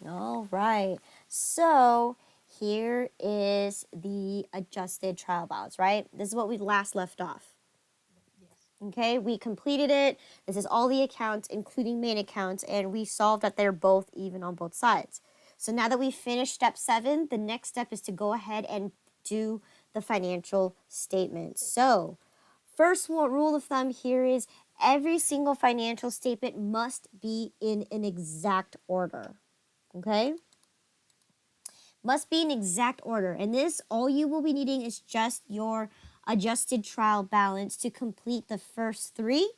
All right. So here is the adjusted trial balance, right? This is what we last left off. Okay, we completed it. This is all the accounts, including main accounts, and we solved that they're both even on both sides. So now that we've finished step 7, the next step is to go ahead and do the financial statement. So first rule of thumb here is every single financial statement must be in an exact order. Okay? Must be in exact order. And this, all you will be needing is just your adjusted trial balance to complete the first 3,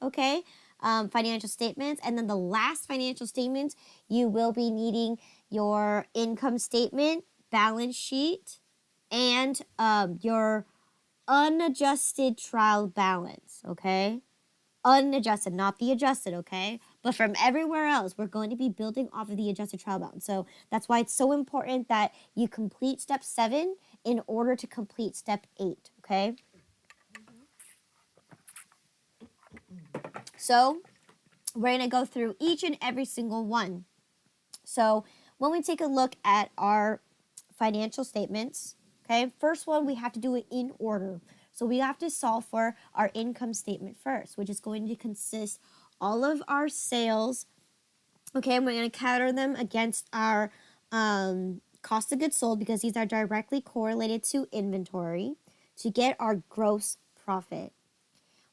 okay, financial statements. And then the last financial statements, you will be needing your income statement, balance sheet, and your unadjusted trial balance, okay? Unadjusted, not the adjusted, okay? But from everywhere else, we're going to be building off of the adjusted trial balance. So that's why it's so important that you complete step 7 in order to complete step 8, okay? So we're going to go through each and every single one. So when we take a look at our financial statements, okay, first one, we have to do it in order. So we have to solve for our income statement first, which is going to consist all of our sales, okay, and we're going to counter them against our cost of goods sold because these are directly correlated to inventory to get our gross profit.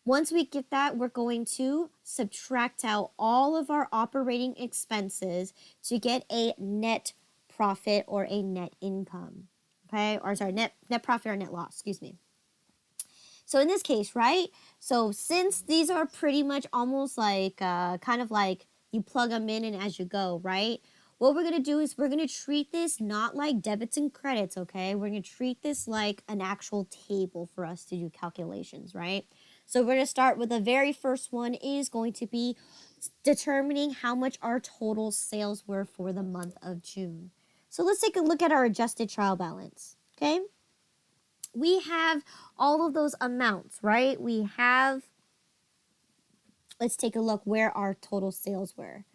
Once we get that, we're going to subtract out all of our operating expenses to get a net profit or a net income, okay, or sorry, net profit or net loss, excuse me. So in this case, right, so since these are pretty much almost like kind of like you plug them in and as you go, right, what we're going to do is we're going to treat this not like debits and credits, okay, we're going to treat this like an actual table for us to do calculations, right? So we're going to start with the very first one is going to be determining how much our total sales were for the month of June. So let's take a look at our adjusted trial balance, okay? We have all of those amounts, right? We have, let's take a look where our total sales were.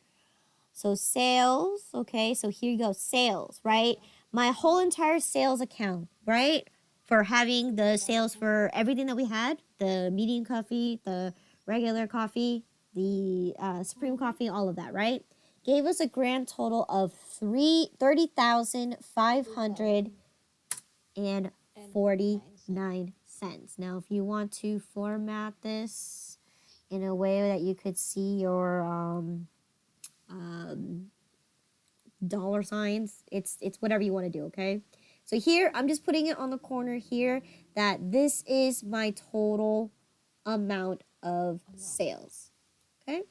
So sales, okay, so here you go, sales, right? My whole entire sales account, right? For having the sales for everything that we had, the medium coffee, the regular coffee, the supreme coffee, all of that, right? Gave us a grand total of $30,549. Now, if you want to format this in a way that you could see your dollar signs, it's whatever you want to do, okay? So here, I'm just putting it on the corner here that this is my total amount of sales, okay?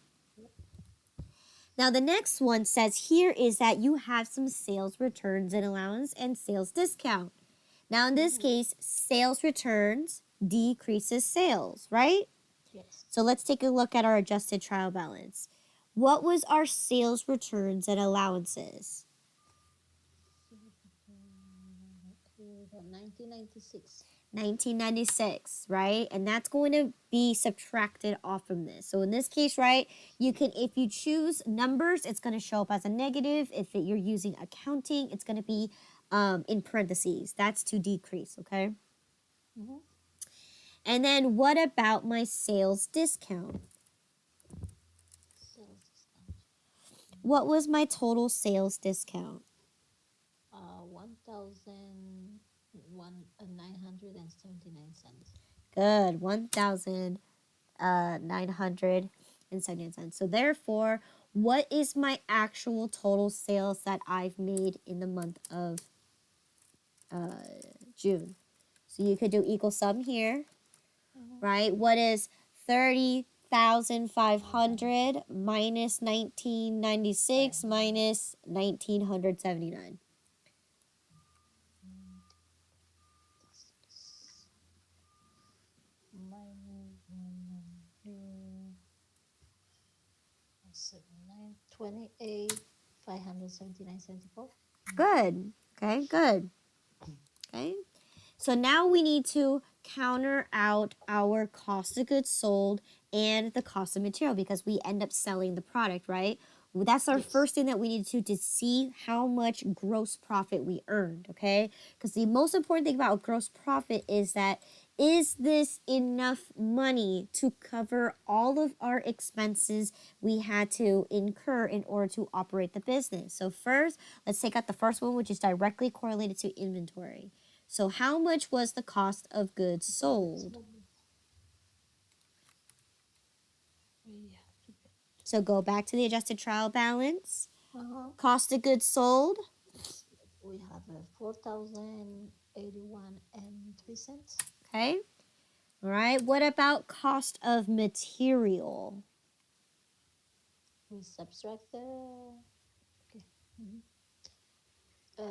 Now, the next one says here is that you have some sales returns and allowance and sales discount. Now, in this case, sales returns decreases sales, right? Yes. So let's take a look at our adjusted trial balance. What was our sales returns and allowances? 1996. 1996, right? And that's going to be subtracted off from this. So in this case, right, you can, if you choose numbers, it's going to show up as a negative. If you're using accounting, it's going to be in parentheses. That's to decrease, okay? Mm-hmm. And then what about my sales discount? Sales discount. What was my total sales discount? 1,979 cents. Good, 1,979 cents. So therefore, what is my actual total sales that I've made in the month of June? So you could do equal sum here, right? What is 30,500 minus 1996 minus 1,979? -9 28 579.74. Good. Okay, good. Okay. So now we need to counter out our cost of goods sold and the cost of material because we end up selling the product, right? That's our Yes. first thing that we need to see how much gross profit we earned, okay? Because the most important thing about gross profit is that is this enough money to cover all of our expenses we had to incur in order to operate the business? So first, let's take out the first one, which is directly correlated to inventory. So how much was the cost of goods sold? We have to get. So go back to the adjusted trial balance. Uh-huh. Cost of goods sold. We have 4,081.03. Okay. All right. What about cost of material? We subtract the okay. Mhm.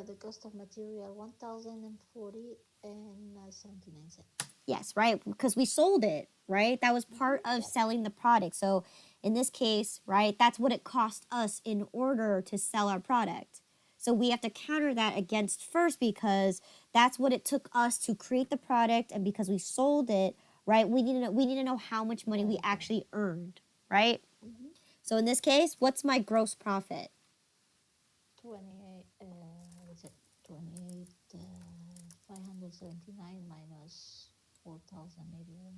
The cost of material 1,040.79. Yes, right? Because we sold it, right? That was part of selling the product. So in this case, right, that's what it cost us in order to sell our product. So we have to counter that against first because that's what it took us to create the product, and because we sold it, right? We need to know how much money we actually earned, right? Mm-hmm. So in this case, what's my gross profit? 28. What is it? 28. 579 minus 4,081.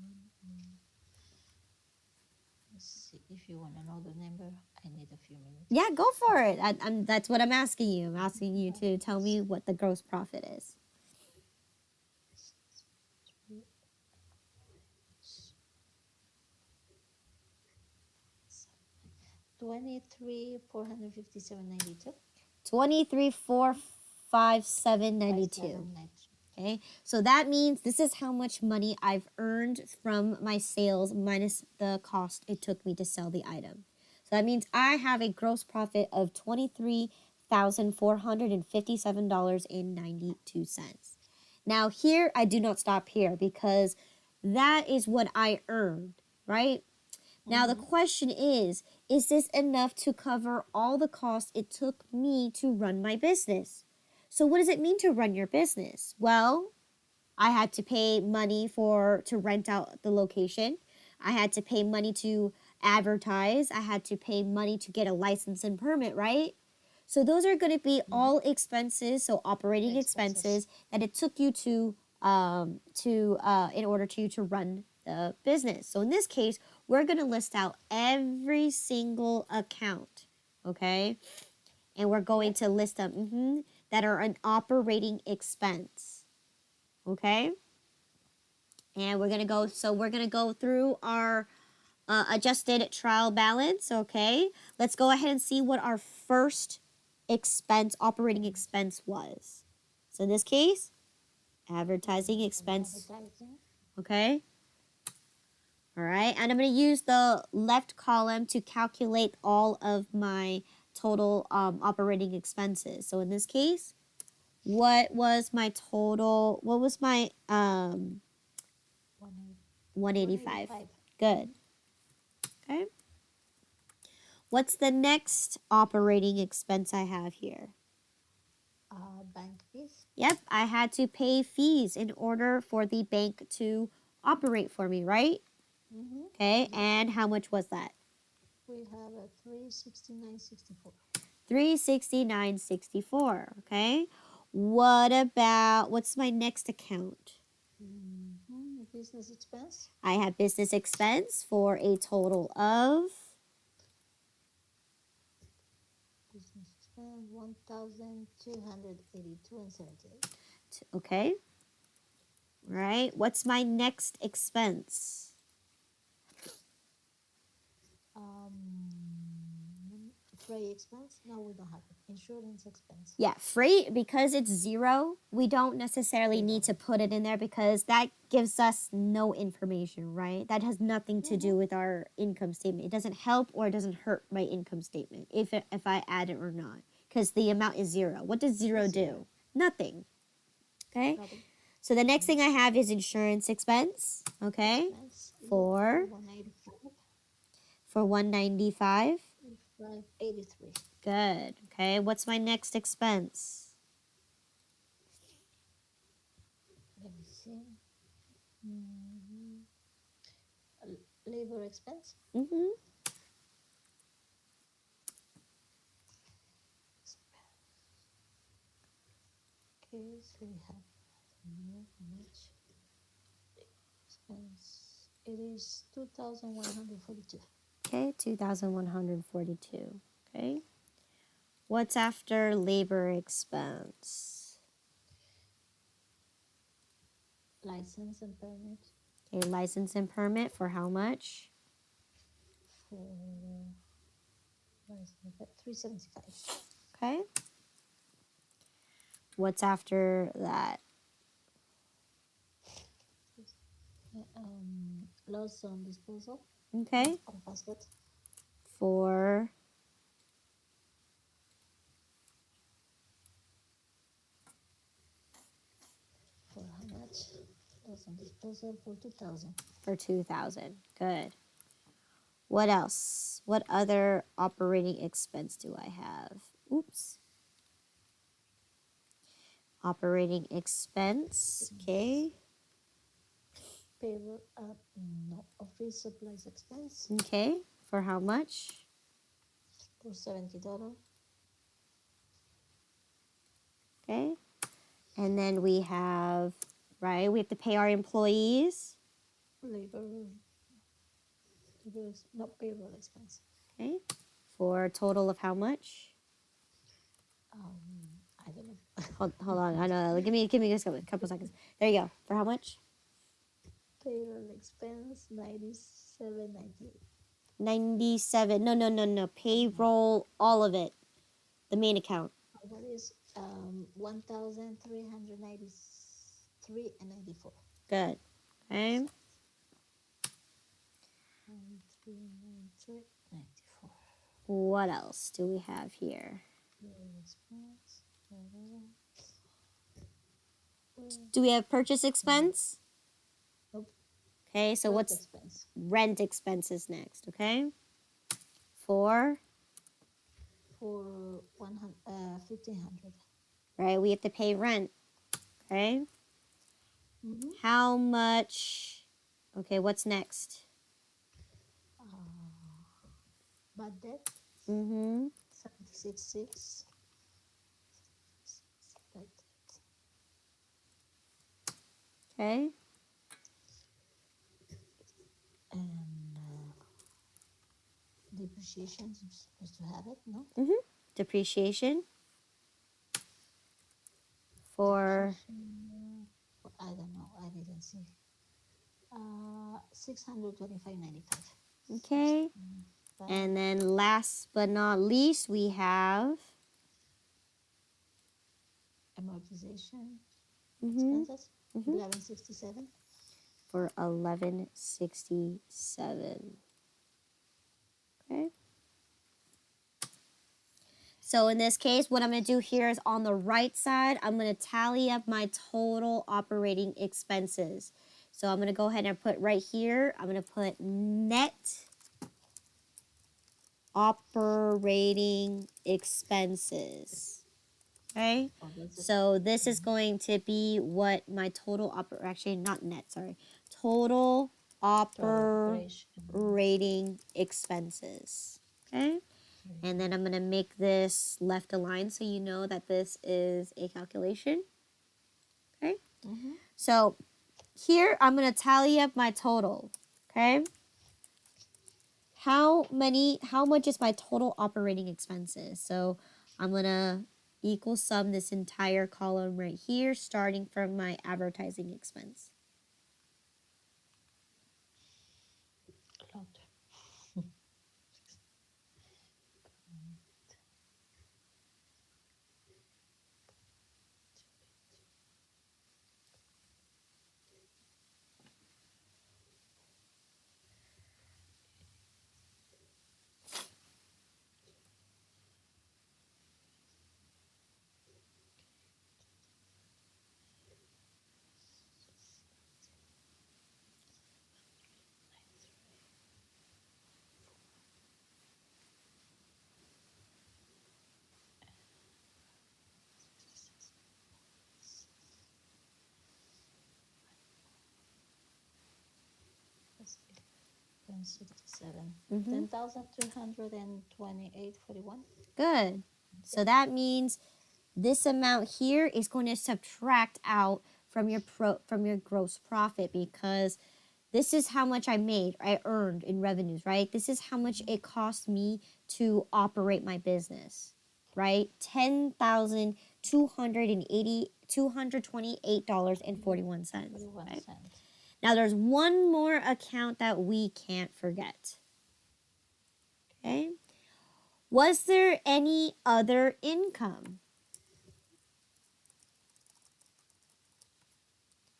Let's see. If you want to know the number, I need a few minutes. Yeah, go for it. That's what I'm asking you. I'm asking you to tell me what the gross profit is. $23,457.92. 23,457.92. Okay, so that means this is how much money I've earned from my sales minus the cost it took me to sell the item. So that means I have a gross profit of $23,457.92. Now, here I do not stop here because that is what I earned, right? Now, the question is this enough to cover all the costs it took me to run my business? So, what does it mean to run your business? Well, I had to pay money to rent out the location. I had to pay money to advertise. I had to pay money to get a license and permit, right? So those are going to be all expenses, so operating expenses that it took you to in order to you to run the business. So in this case, we're going to list out every single account, okay? And we're going to list them that are an operating expense, okay? And we're going to go through our adjusted trial balance, okay? Let's go ahead and see what our first operating expense was. So in this case, advertising expense, okay? All right, and I'm going to use the left column to calculate all of my total operating expenses. So in this case, what was my total? What was my 185? Good. Okay. What's the next operating expense I have here? Bank fees. Yep, I had to pay fees in order for the bank to operate for me, right? Okay, and how much was that? We have a 369.64. 369.64. Okay. What's my next account? Business expense. I have business expense for a total of Business expense 1,282.78. okay. All right. What's my next expense? Freight expense? No, we don't have it. Insurance expense. Yeah, freight, because it's zero, we don't necessarily need to put it in there because that gives us no information, right? That has nothing to do with our income statement. It doesn't help or it doesn't hurt my income statement if I add it or not, because the amount is zero. What does zero do? Nothing. Okay? Nothing. So the next thing I have is insurance expense, okay? Expense For 185. for 195. 583. Good. Okay, what's my next expense? Let me see. Labor expense. Okay, so we have how much expense? It is 2,142. Okay, 2,142. Okay. What's after labor expense? License and permit Okay, license and permit for how much? for license and 375. Okay. What's after that? Loss on disposal Okay. of basket For for how much? Loss on disposal for 2,000. 2,000. Good. What else? What other operating expense do I have? Oops. Operating expense. Okay. Payroll, no, office supplies expense Okay. For how much? for $70. Okay. And then we have, right, we have to pay our employees. Not payroll expense. Okay. For a total of how much? I don't know. Hold on. I know. Give me just a couple seconds. There you go. For how much? Payroll expense 97.98. 97. No. Payroll, all of it. The main account. That is 1,393 and 94. Good. Okay. 393, 94. What else do we have here? Payroll expense. Do we have purchase expense? Nope. Okay, so Rent what's expense rent expenses next? Okay. For, for 1,500. right, we have to pay rent. Okay. Mm-hmm. How much? Okay, what's next? Bad debt Mm-hmm. 76.6. Bad debt. Okay. And depreciation is supposed to have it, no? Mm-hmm. Depreciation. For, Depreciation, I don't know. I didn't see. 625.95. okay. And then last but not least, we have, Amortization mm-hmm, expenses mm-hmm, 1167. for 1167. Okay. So in this case, what I'm going to do here is on the right side, I'm going to tally up my total operating expenses. So I'm going to go ahead and put right here, I'm going to put net operating expenses. Okay. Oh, that's it. So this is going to be what my total actually not net, sorry. Total Operation. operating expenses. Okay. And then I'm going to make this left aligned so you know that this is a calculation. Okay. Mm-hmm. So here I'm going to tally up my total. Okay. How much is my total operating expenses? So I'm going to equal sum this entire column right here, starting from my advertising expense. Loud. That's 67. Mm-hmm. 10,328.41. Good. So that means this amount here is going to subtract out from your gross profit, because this is how much I earned in revenues, right? This is how much it cost me to operate my business, right? $228.41. 41 Right? cents. Now there's one more account that we can't forget. Okay? Was there any other income?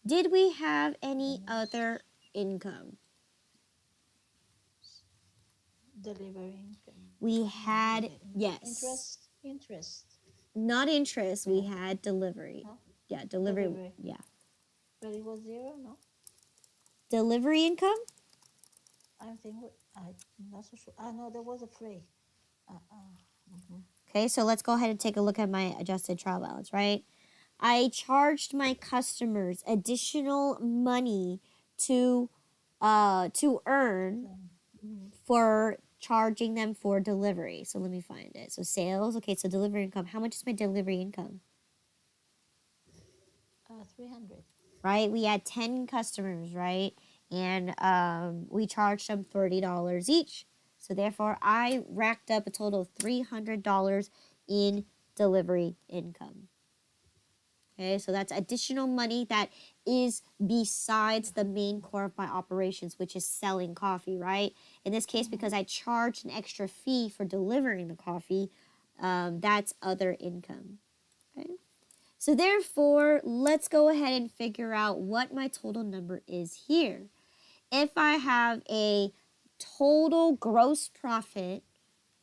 Did we have any other income? Delivery income. We had, yes. Interest. Not interest, we had delivery. No? Yeah, delivery. Delivery. Yeah. But it was zero, no? Delivery income? I'm not so sure. No, there was a free. Okay, so let's go ahead and take a look at my adjusted trial balance, right? I charged my customers additional money to earn for charging them for delivery. So let me find it. So sales, okay, so delivery income. How much is my delivery income? 300. Right? We had 10 customers, right? And we charged them $30 each. So therefore, I racked up a total of $300 in delivery income. Okay, so that's additional money that is besides the main core of my operations, which is selling coffee, right? In this case, because I charged an extra fee for delivering the coffee, that's other income. Okay, so therefore, let's go ahead and figure out what my total number is here. If I have a total gross profit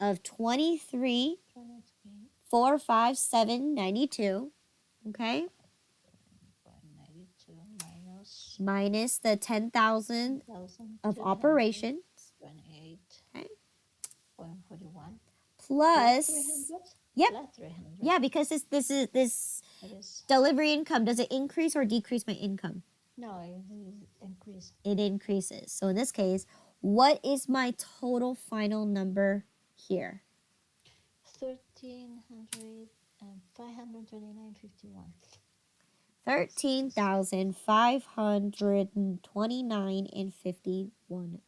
of 23,457.92, okay, 92 minus minus the 10,000 of 1,200, operations, 28.41. okay, Plus plus 300? yep, Plus 300. yeah, because this It is. delivery income, does it increase or decrease my income? No, it increase. It increases. So in this case, what is my total final number here? 1,300 and 529.51. 13,529.51.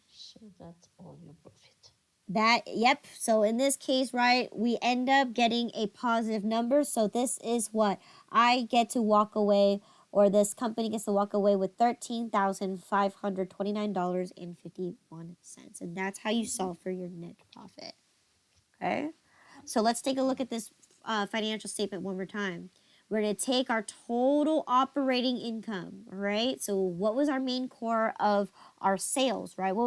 So that's all your profit. Yep. So in this case, right, we end up getting a positive number. So this is what I get to walk away, or this company gets to walk away with $13,529.51. And that's how you solve for your net profit. Okay. So let's take a look at this financial statement one more time. We're going to take our total operating income, right? So what was our main core of our sales, right? What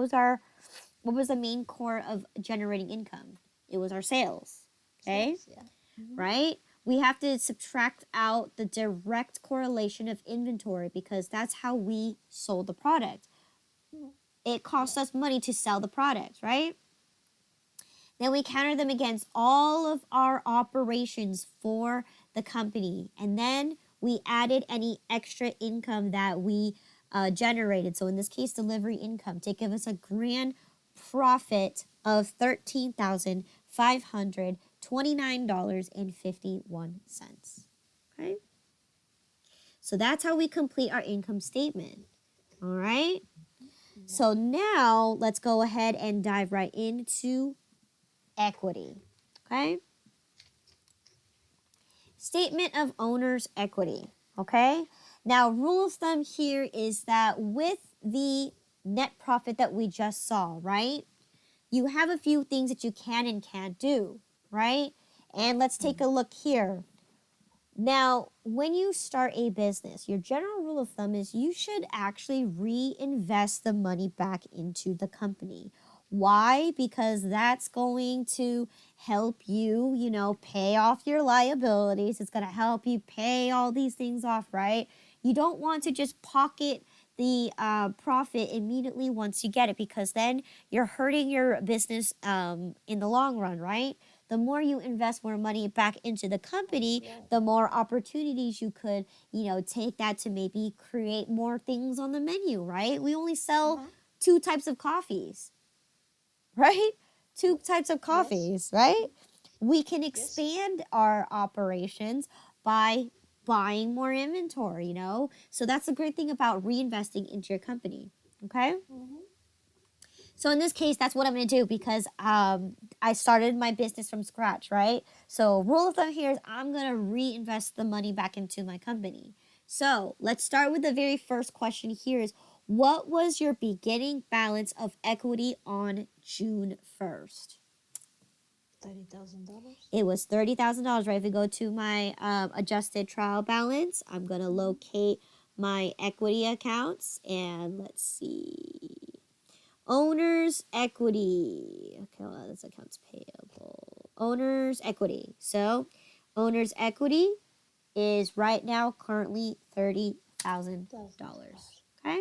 was the main core of generating income? It was our sales, okay? Sales, yeah. Right? We have to subtract out the direct correlation of inventory, because that's how we sold the product. It costs us money to sell the product, right? Then we counter them against all of our operations for the company. And then we added any extra income that we generated. So in this case, delivery income, to give us a grand profit of $13,529.51. Okay? So that's how we complete our income statement. All right? So now let's go ahead and dive right into equity. Okay? Statement of owner's equity. Okay? Now, rule of thumb here is that with the net profit that we just saw, right? You have a few things that you can and can't do, right? And let's take a look here. Now, when you start a business, your general rule of thumb is you should actually reinvest the money back into the company. Why? Because that's going to help you, pay off your liabilities. It's going to help you pay all these things off, right? You don't want to just pocket the profit immediately once you get it, because then you're hurting your business in the long run, right? The more you invest more money back into the company, the more opportunities you could, take that to maybe create more things on the menu, right? We only sell 2 types of coffees, right? 2 types of coffees, right? we can Yes. expand our operations by buying more inventory, you know? So that's the great thing about reinvesting into your company, okay? Mm-hmm. So in this case, that's what I'm going to do because I started my business from scratch, right? So rule of thumb here is I'm going to reinvest the money back into my company. So let's start with the very first question here is what was your beginning balance of equity on June 1st? $30,000. It was $30,000, right? If we go to my adjusted trial balance, I'm going to locate my equity accounts and let's see. Owner's equity. Okay, well, that's accounts payable. Owner's equity. So, owner's equity is right now currently $30,000. Okay?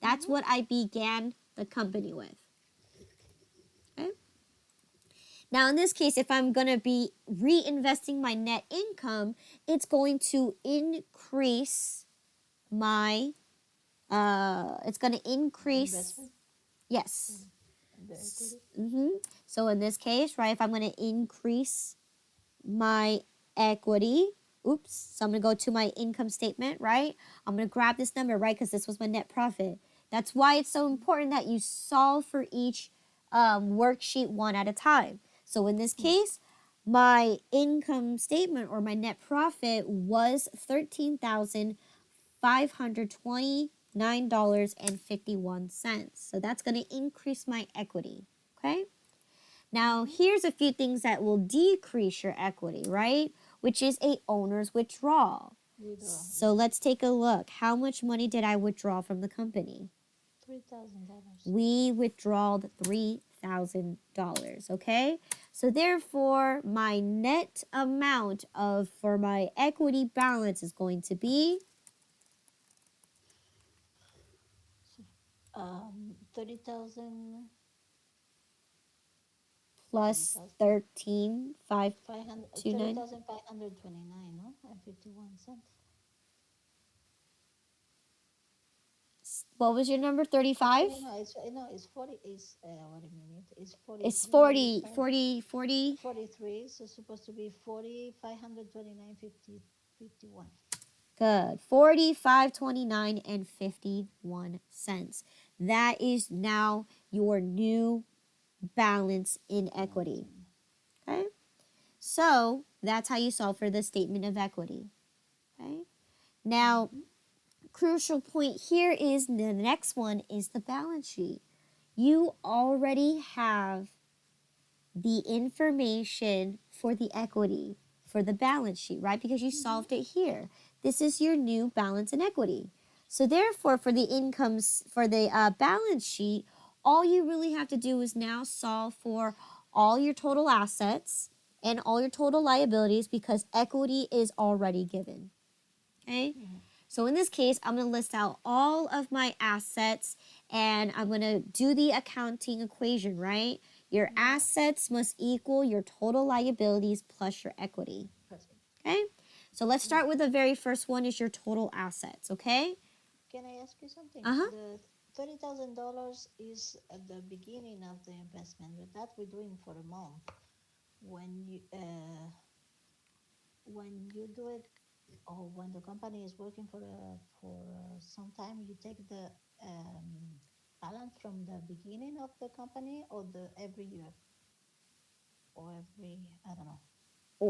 That's what I began the company with. Okay? Now, in this case, if I'm going to be reinvesting my net income, it's going to increase my, it's going to increase, Investment. yes. The equity. So in this case, right, if I'm going to increase my equity, so I'm going to go to my income statement, right? I'm going to grab this number, right, because this was my net profit. That's why it's so important that you solve for each worksheet one at a time. So in this case, my income statement or my net profit was $13,529.51. So that's going to increase my equity, okay? Now, here's a few things that will decrease your equity, right? Which is a owner's withdrawal. Withdraw. So let's take a look. How much money did I withdraw from the company? $3,000. We withdrawed $3,000, okay? So therefore, my net amount for my equity balance is going to be 30,000. plus 13,529. 30,529, no? And 51 cents. What was your number? 35? No, it's 40. Is wait a minute. It's 40. It's 40, 40, 40. 43. So it's supposed to be 40,529, 51. Good. 45.29 and 51 cents. That is now your new balance in equity. Okay? So, that's how you solve for the statement of equity. Okay? Now, crucial point here is the next one is the balance sheet. You already have the information for the equity, for the balance sheet, right? Because you solved it here. This is your new balance in equity. So therefore, for the incomes, for the balance sheet, all you really have to do is now solve for all your total assets and all your total liabilities because equity is already given. Okay? So in this case, I'm going to list out all of my assets and I'm going to do the accounting equation, right? Your assets must equal your total liabilities plus your equity. Okay? So let's start with the very first one is your total assets, okay? Can I ask you something? Uh-huh. The $30,000 is at the beginning of the investment, but that we're doing for a month. When you do it, or when the company is working for some time, you take the balance from the beginning of the company or the every year or every I don't know.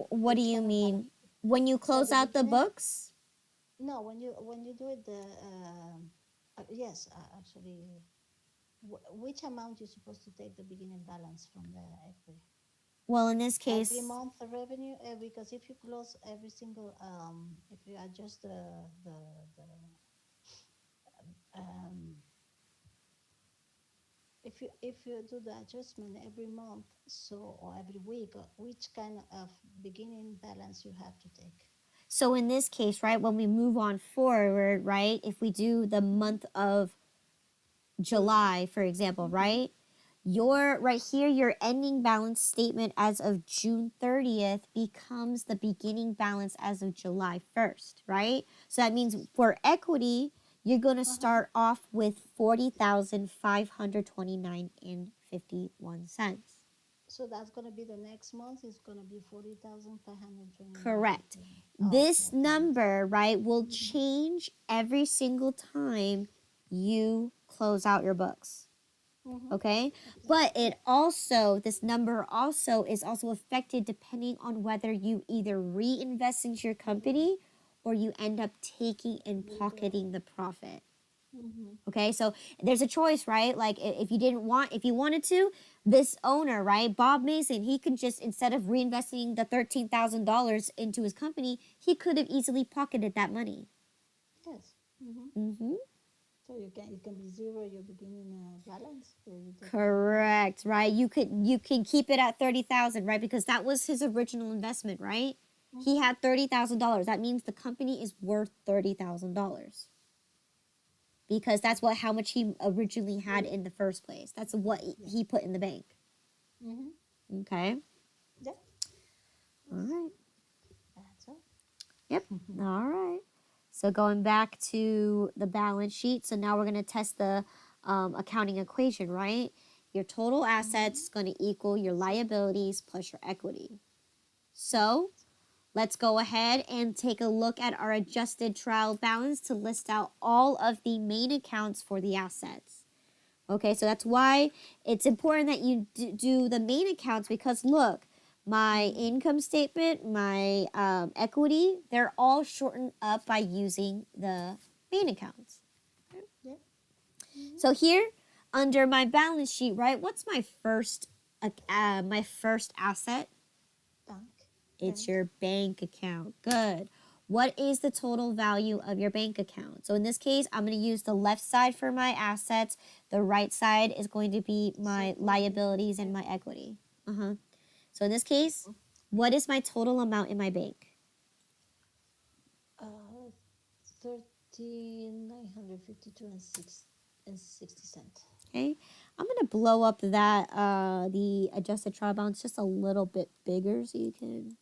What do Which you kind of mean? When you close the out the beginning? books? No, when you do it, yes, actually, which amount you're supposed to take the beginning balance from the equity? Well, in this Every case, month the revenue, because if you close every single, if you adjust the um, if you do the adjustment every month, so or every week, which kind of beginning balance you have to take? so in this case, right, when we move on forward, right, if we do the month of July, for example, right? Right here, your ending balance statement as of June 30th becomes the beginning balance as of July 1st, right? So that means for equity, you're going to start off with 40,529 and 51 cents. So that's gonna be the next month. It's gonna be 40,529. Correct. Oh, okay, This got it. number, right, will change every single time you close out your books. Mm-hmm. Okay? Okay. But it also, this number also is also affected depending on whether you either reinvest into your company or you end up taking and Withdraw. pocketing the profit. Mm-hmm. Okay, so there's a choice, right? Like if you didn't want, if you wanted to, this owner, right, Bob Mason, he could just, instead of reinvesting the $13,000 into his company, he could have easily pocketed that money. Yes. Mm-hmm. Mm-hmm. So it can be zero your beginning balance where you take it all out. Correct, right? You can keep it at 30,000, right? Because that was his original investment, right? He Mm-hmm. had $30,000. That means the company is worth $30,000 because that's what how much he originally had in the first place. That's what Yeah. he put in the bank. Mm-hmm. Okay. Yeah. All Yes. right. That's all. Yep. All right. So going back to the balance sheet. So now we're going to test the accounting equation, right? Your total assets is going to equal your liabilities plus your equity. So let's go ahead and take a look at our adjusted trial balance to list out all of the main accounts for the assets. Okay, so that's why it's important that you do the main accounts because look, my income statement, my equity, they're all shortened up by using the main accounts. Yeah. Mm-hmm. So here, under my balance sheet, right, what's my first asset? Bank. It's Bank. your bank account. Good. What is the total value of your bank account? So in this case, I'm going to use the left side for my assets. The right side is going to be my liabilities and my equity. Uh-huh. So in this case, what is my total amount in my bank? Uh, 13,952 and 60 cents. Okay. I'm going to blow up that the adjusted trial balance just a little bit bigger so you can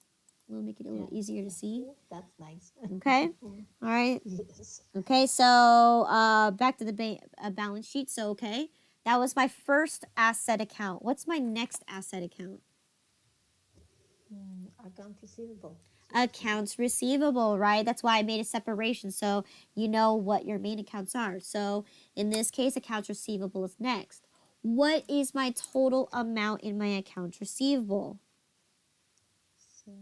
we'll make it a Yeah. little easier to see. That's nice. Okay. All right. Yes. Okay, so back to the balance sheet. So, okay, that was my first asset account. What's my next asset account? Account receivable. Accounts receivable, right? That's why I made a separation so you know what your main accounts are. So, in this case, accounts receivable is next. What is my total amount in my accounts receivable? So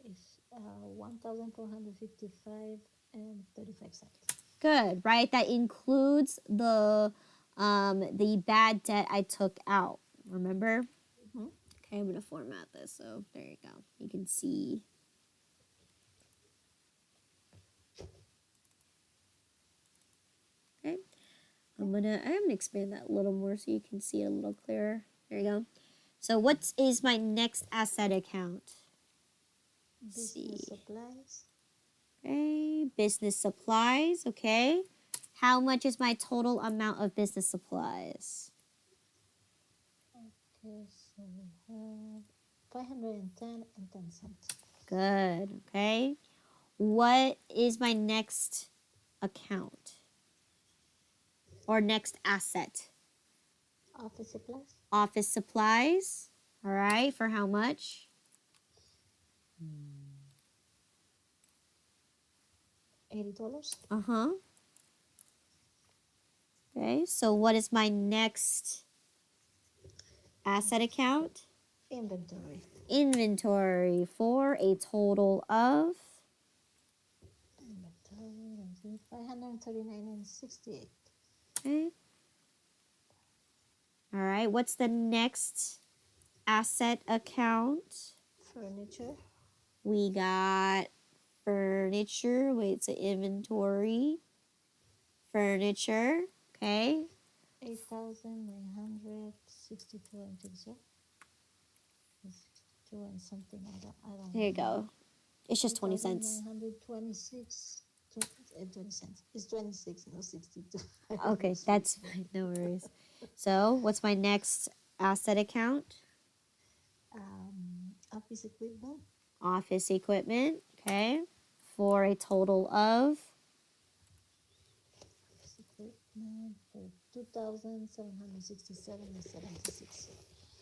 it's 1,455 and 35 cents. Good, right? That includes the bad debt I took out. Remember? Mm-hmm. Okay, I'm gonna format this so there you go. You can see. Okay, I'm gonna expand that a little more so you can see it a little clearer. There you go. So what is my next asset account? Let's Business see. supplies. Okay, business supplies. Okay, how much is my total amount of business supplies? Okay, so we have 510 and 10 cents. Good. Okay, what is my next account or next asset? Office supplies. Office supplies. All right, for how much? $80. Uh-huh. Okay, so what is my next asset account? Inventory. Inventory for a total of Inventory. 539 and 68. okay. All right, what's the next asset account? Furniture. We got furniture. Wait, it's an inventory. Furniture. Okay. 8,962 and 2 and something. I don't There you know. go. It's just 20 cents. 8,926 and 20 cents. It's 26, no 62. Okay, that's fine. No worries. So, what's my next asset account? Office equipment. Office equipment. Okay. For a total of Office equipment for 2,767 and 76.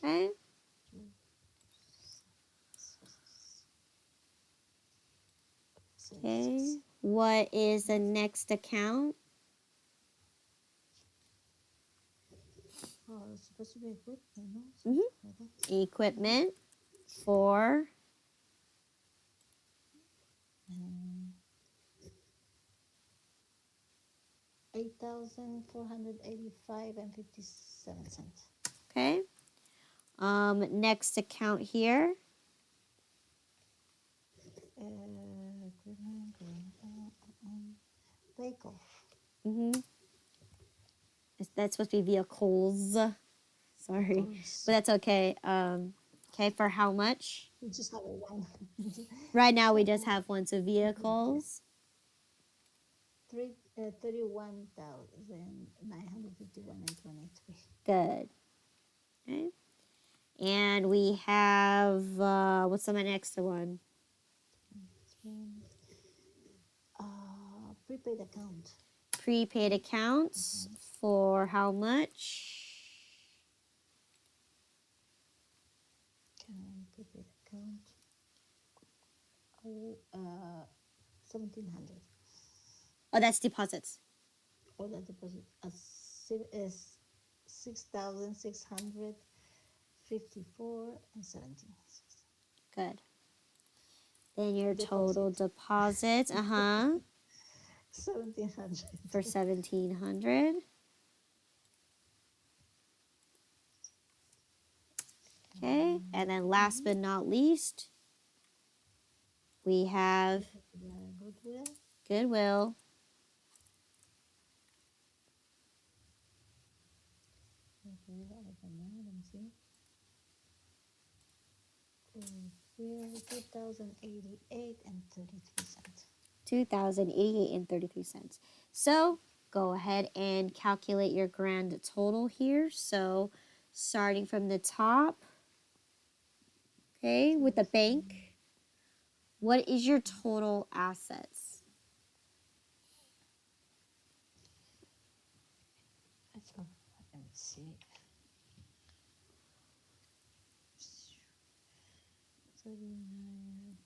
okay. Okay. What is the next account? Oh, it's supposed to be equipment, no? Mhm. Something like that. Equipment for Um, 8,485 and 57 cents. okay. Next account here. Equipment, vehicle. Mhm. That's supposed to be vehicles. Sorry, Vehicles. but that's okay. Okay, for how much? We just have a one. Right now we just have one, so vehicles. 31,951.23. Good. Okay. And we have what's the next one? Prepaid account. Prepaid accounts for how much? Prepaid account. Oh, 1,700. Oh, that's deposits. Or the deposit is 6,654 and 17. Good. Then your total Deposit deposits, 1,700. for 1,700. Okay, and then last but not least, we have Goodwill. Goodwill. Okay, I don't know. Let me see. Goodwill 2,088 and 33 cents. 2,088 and 33 cents. So go ahead and calculate your grand total here. So starting from the top, okay, with the bank, what is your total assets? That's all. Let me see. 39.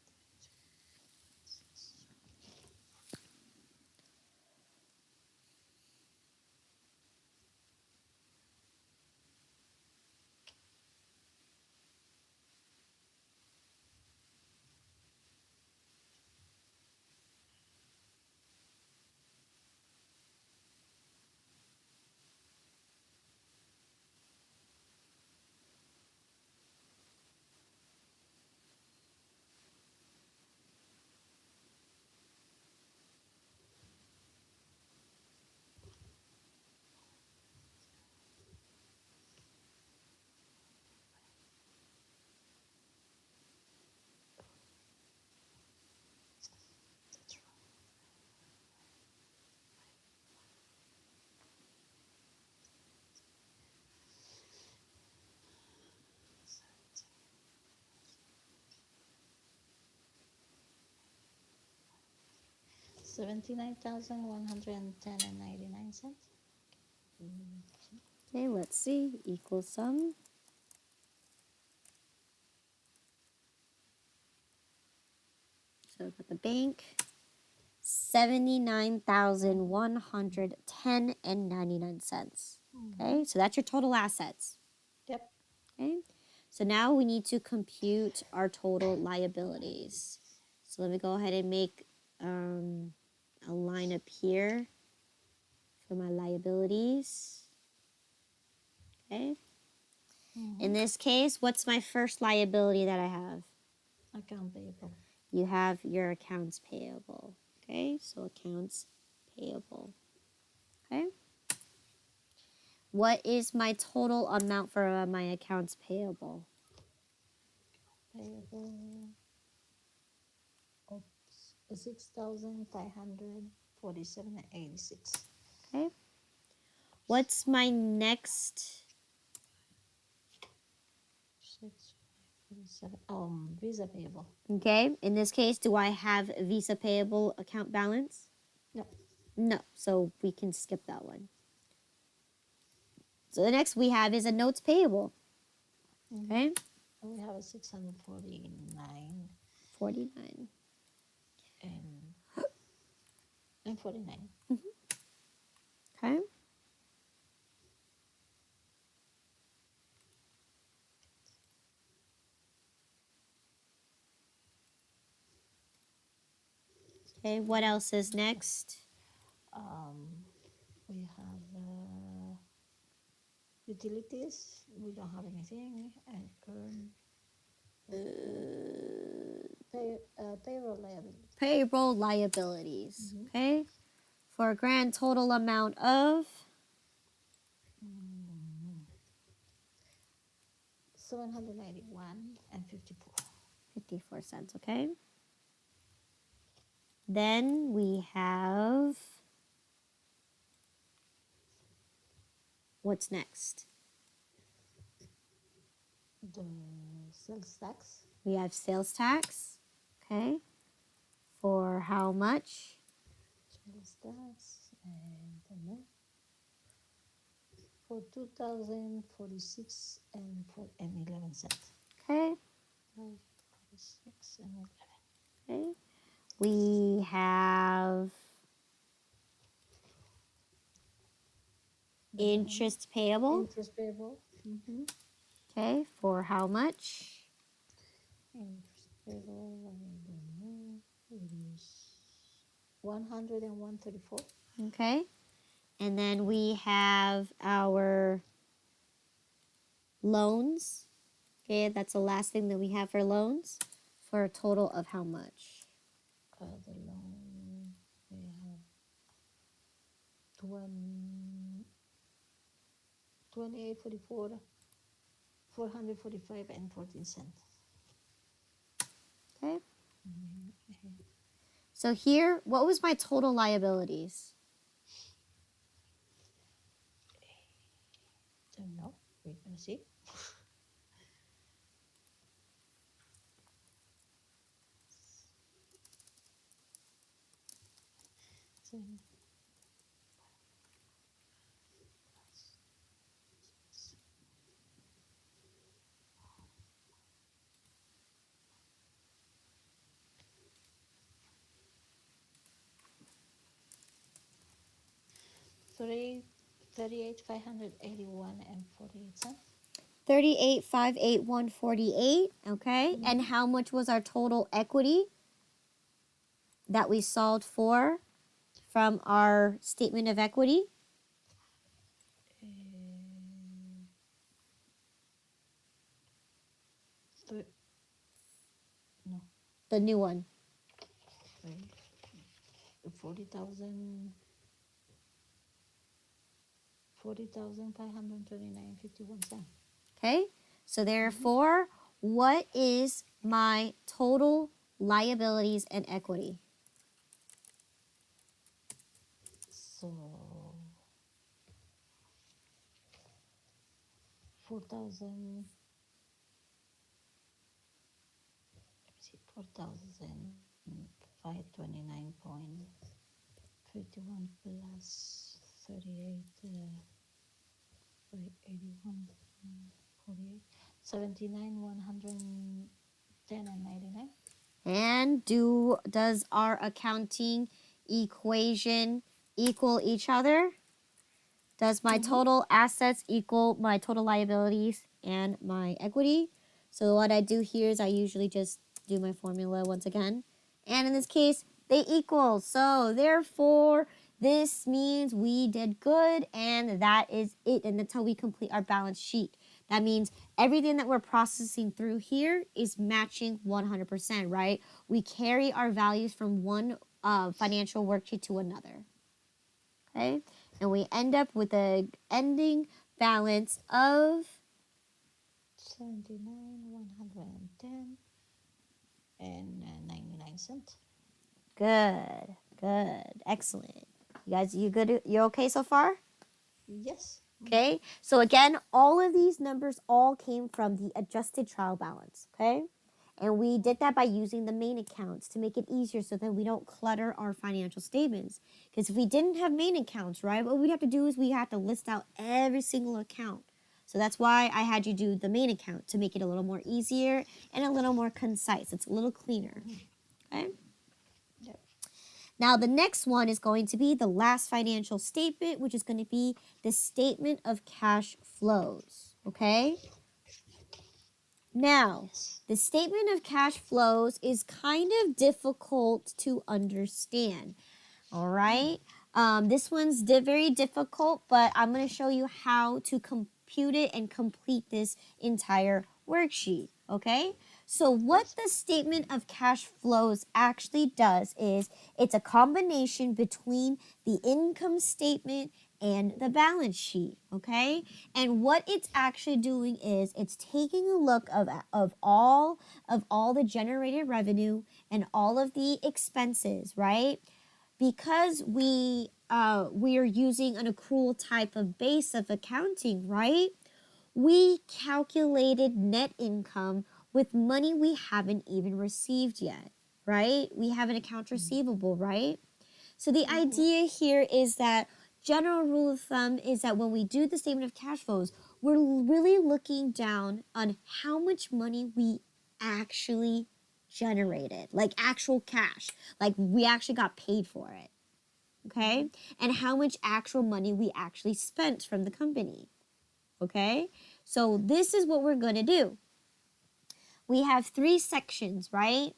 79,110 and 99 cents. Okay, let's see. Equal sum. So we've got the bank. 79,110 and 99 cents. Okay, so that's your total assets. Yep. Okay, so now we need to compute our total liabilities. So let me go ahead and make a line up here for my liabilities. Okay, in this case, what's my first liability that I have? Account payable. You have your accounts payable. Okay, so accounts payable. Okay. What is my total amount for my accounts payable? Payable of 6,547 and 86. Okay. What's my next? 6,547. Visa payable. Okay. In this case, do I have Visa payable account balance? No. No. So we can skip that one. So the next we have is a notes payable. Okay. We have a 649 49. and and 49. Okay. Okay, what else is next? We have utilities. We don't have anything. And earn payroll liability. Payroll liabilities. Mhm. Okay. For a grand total amount of 791 and 54. 54 cents. Okay. Then we have what's next? The sales tax. We have sales tax. Okay. For how much? Sales tax and for 2046 and 11 cents. Okay. 46 and 11. Okay. We have The interest payable. interest payable. Mm-hmm. Okay. For how much? Interest payable, I don't know. It is 101.34. Okay. And then we have our loans. Okay, that's the last thing that we have for loans for a total of how much? The loan, we have 20, 28.44, 445 and 14 cents. Okay. Mm-hmm. So here, what was my total liabilities? Don't know. We're gonna see. So, 38, 581 and 48 cents. 38,581.48. Okay. And how much was our total equity that we solved for from our statement of equity? No, The new one. 40,000, 40,529.51 cents. Okay. So therefore, what is my total liabilities and equity? So 4,000. Let me see, 4,529.51 plus 38 by 81, 48, 79, 110 and 99. And does our accounting equation equal each other? Does my total assets equal my total liabilities and my equity? So what I do here is I usually just do my formula once again. And in this case, they equal. So therefore, this means we did good and that is it. And that's how we complete our balance sheet. That means everything that we're processing through here is matching 100%, right? We carry our values from one financial worksheet to another. Okay? And we end up with an ending balance of 79, 110 and 99 cents. good, excellent. You guys, you good? You okay so far? Yes. Okay. So again, all of these numbers all came from the adjusted trial balance. Okay. And we did that by using the main accounts to make it easier so that we don't clutter our financial statements. Because if we didn't have main accounts, right, what we'd have to do is we have to list out every single account. So that's why I had you do the main account to make it a little more easier and a little more concise. It's a little cleaner. Okay. Yep. Now, the next one is going to be the last financial statement, which is going to be the statement of cash flows, okay? Now, Yes. the statement of cash flows is kind of difficult to understand, all right? This one's very difficult, but I'm going to show you how to compute it and complete this entire worksheet, okay? So what the statement of cash flows actually does is it's a combination between the income statement and the balance sheet, okay? And what it's actually doing is it's taking a look of all the generated revenue and all of the expenses, right? Because we are using an accrual type of base of accounting, right? We calculated net income with money we haven't even received yet, right? We have an account receivable, right? So the idea here is that general rule of thumb is that when we do the statement of cash flows, we're really looking down on how much money we actually generated, like actual cash, like we actually got paid for it, okay? And how much actual money we actually spent from the company, okay? So this is what we're going to do. We have 3 sections, right?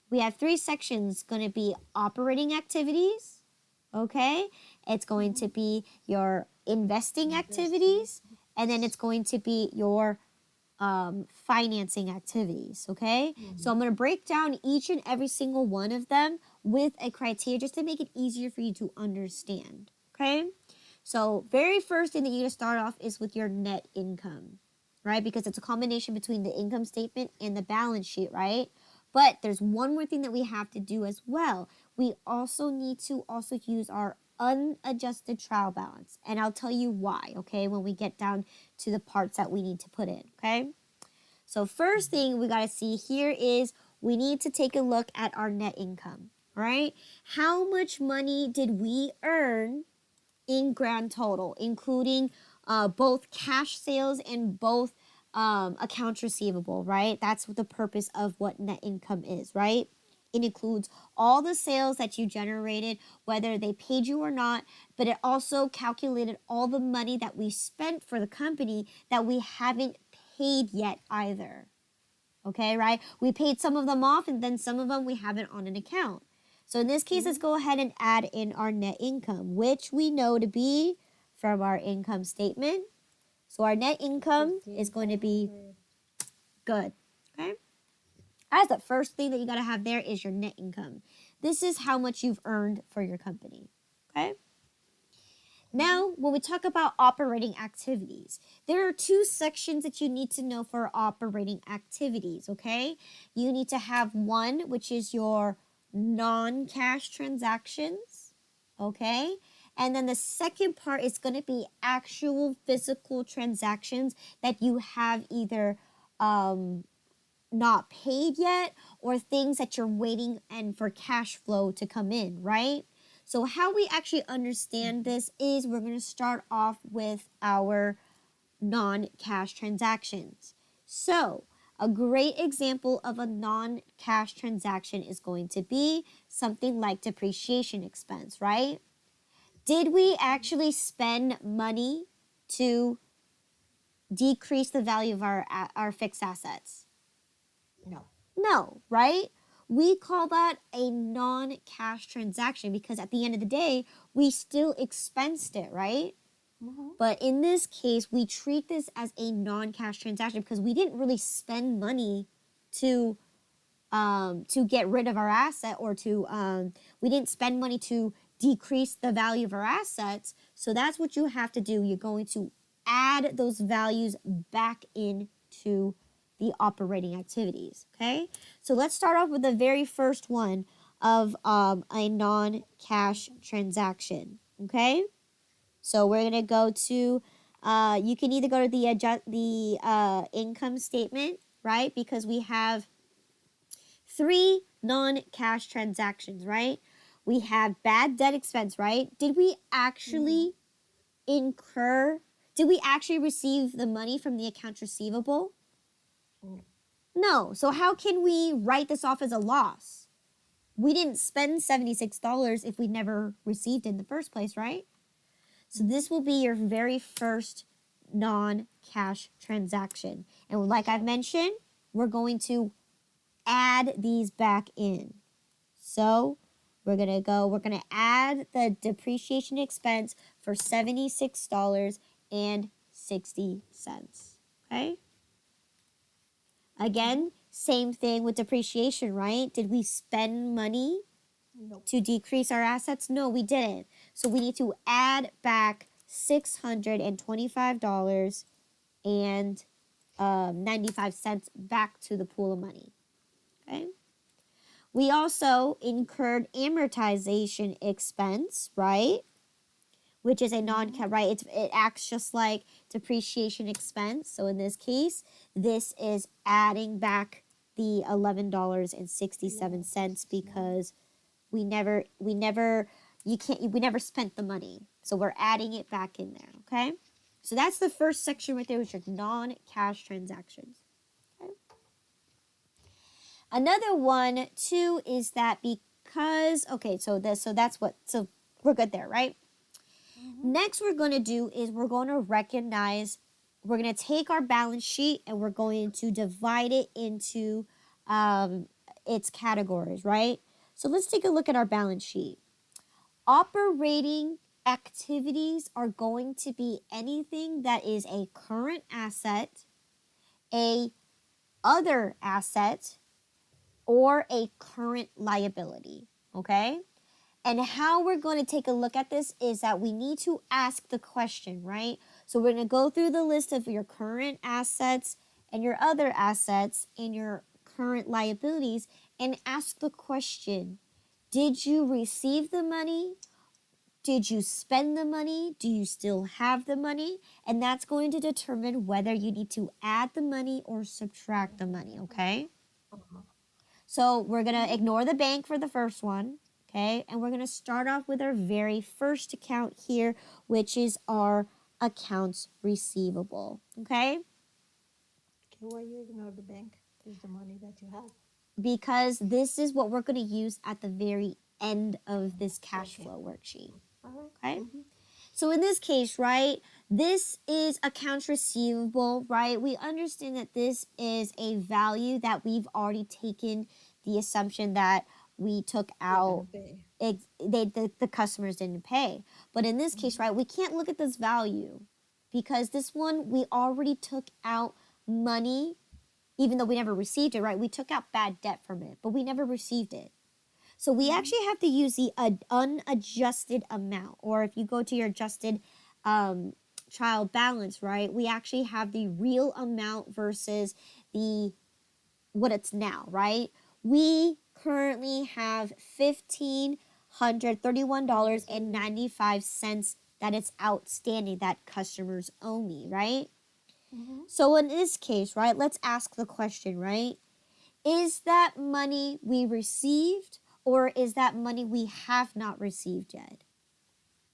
We have 3 sections going to be operating activities, okay? It's going to be your investing activities, and then it's going to be your financing activities, okay? So I'm going to break down each and every single one of them with a criteria just to make it easier for you to understand, okay? So very first thing that you're going to start off is with your net income, right? Because it's a combination between the income statement and the balance sheet, right? But there's one more thing that we have to do as well. We also need to use our unadjusted trial balance. And I'll tell you why, okay, when we get down to the parts that we need to put in, okay? So first thing we got to see here is we need to take a look at our net income, right? How much money did we earn in grand total, including both cash sales and both accounts receivable, right? That's the purpose of what net income is, right? It includes all the sales that you generated, whether they paid you or not, but it also calculated all the money that we spent for the company that we haven't paid yet either. Okay, right? We paid some of them off and then some of them we haven't on an account. So in this case, let's go ahead and add in our net income, which we know to be from our income statement. So our net income is going to be good, okay? As the first thing that you got to have there is your net income. This is how much you've earned for your company, okay? Now, when we talk about operating activities, there are 2 sections that you need to know for operating activities, okay? You need to have one, which is your non-cash transactions, okay? And then the second part is going to be actual physical transactions that you have either not paid yet or things that you're waiting and for cash flow to come in, right? So how we actually understand this is we're going to start off with our non-cash transactions. So a great example of a non-cash transaction is going to be something like depreciation expense, right? Did we actually spend money to decrease the value of our fixed assets? No. No, right? We call that a non-cash transaction because at the end of the day, we still expensed it, right? But in this case, we treat this as a non-cash transaction because we didn't really spend money to get rid of our asset or we didn't spend money to decrease the value of our assets. So that's what you have to do. You're going to add those values back into the operating activities, okay? So let's start off with the very first one of a non-cash transaction, okay? So we're going to go to, you can either go to the income statement, right? Because we have 3 non-cash transactions, right? We have bad debt expense, right? Did we actually did we actually receive the money from the accounts receivable? No. No. So how can we write this off as a loss? we didn't spend $76 if we never received it in the first place, right? So this will be your very first non-cash transaction. And like I've mentioned, we're going to add these back in. So we're going to add the depreciation expense for $76.60. Okay? Again, same thing with depreciation, right? Did we spend money Nope. to decrease our assets? No, we didn't. So we need to add back $625 and 95 cents back to the pool of money. Okay. We also incurred amortization expense, right? Which is a non-cash, right? It acts just like depreciation expense. So in this case, this is adding back the $11.67 because we never spent the money. So we're adding it back in there, okay? So that's the first section right there, which are non-cash transactions. Okay? Another one too is that because so we're good there, right? Next we're going to do is we're going to take our balance sheet and we're going to divide it into its categories, right? So let's take a look at our balance sheet. Operating activities are going to be anything that is a current asset, a other asset, or a current liability, okay? And how we're going to take a look at this is that we need to ask the question, right? So we're going to go through the list of your current assets and your other assets and your current liabilities and ask the question, did you receive the money? Did you spend the money? Do you still have the money? And that's going to determine whether you need to add the money or subtract the money, okay? So we're going to ignore the bank for the first one, okay? And we're going to start off with our very first account here, which is our accounts receivable, okay? Okay, why you ignore the bank? Is the money that you have. Because this is what we're going to use at the very end of this cash flow worksheet, All okay? right. So in this case, right, this is accounts receivable, right? We understand that this is a value that we've already taken the assumption that we took out. The customers didn't pay. But in this case, right, we can't look at this value because this one we already took out money, even though we never received it, right? We took out bad debt from it, but we never received it. So we actually have to use the unadjusted amount, or if you go to your adjusted trial balance, right, we actually have the real amount versus what it's now, right? We currently have $1,531.95 that it's outstanding that customers owe me, right? So in this case, right, let's ask the question, right? Is that money we received or is that money we have not received yet?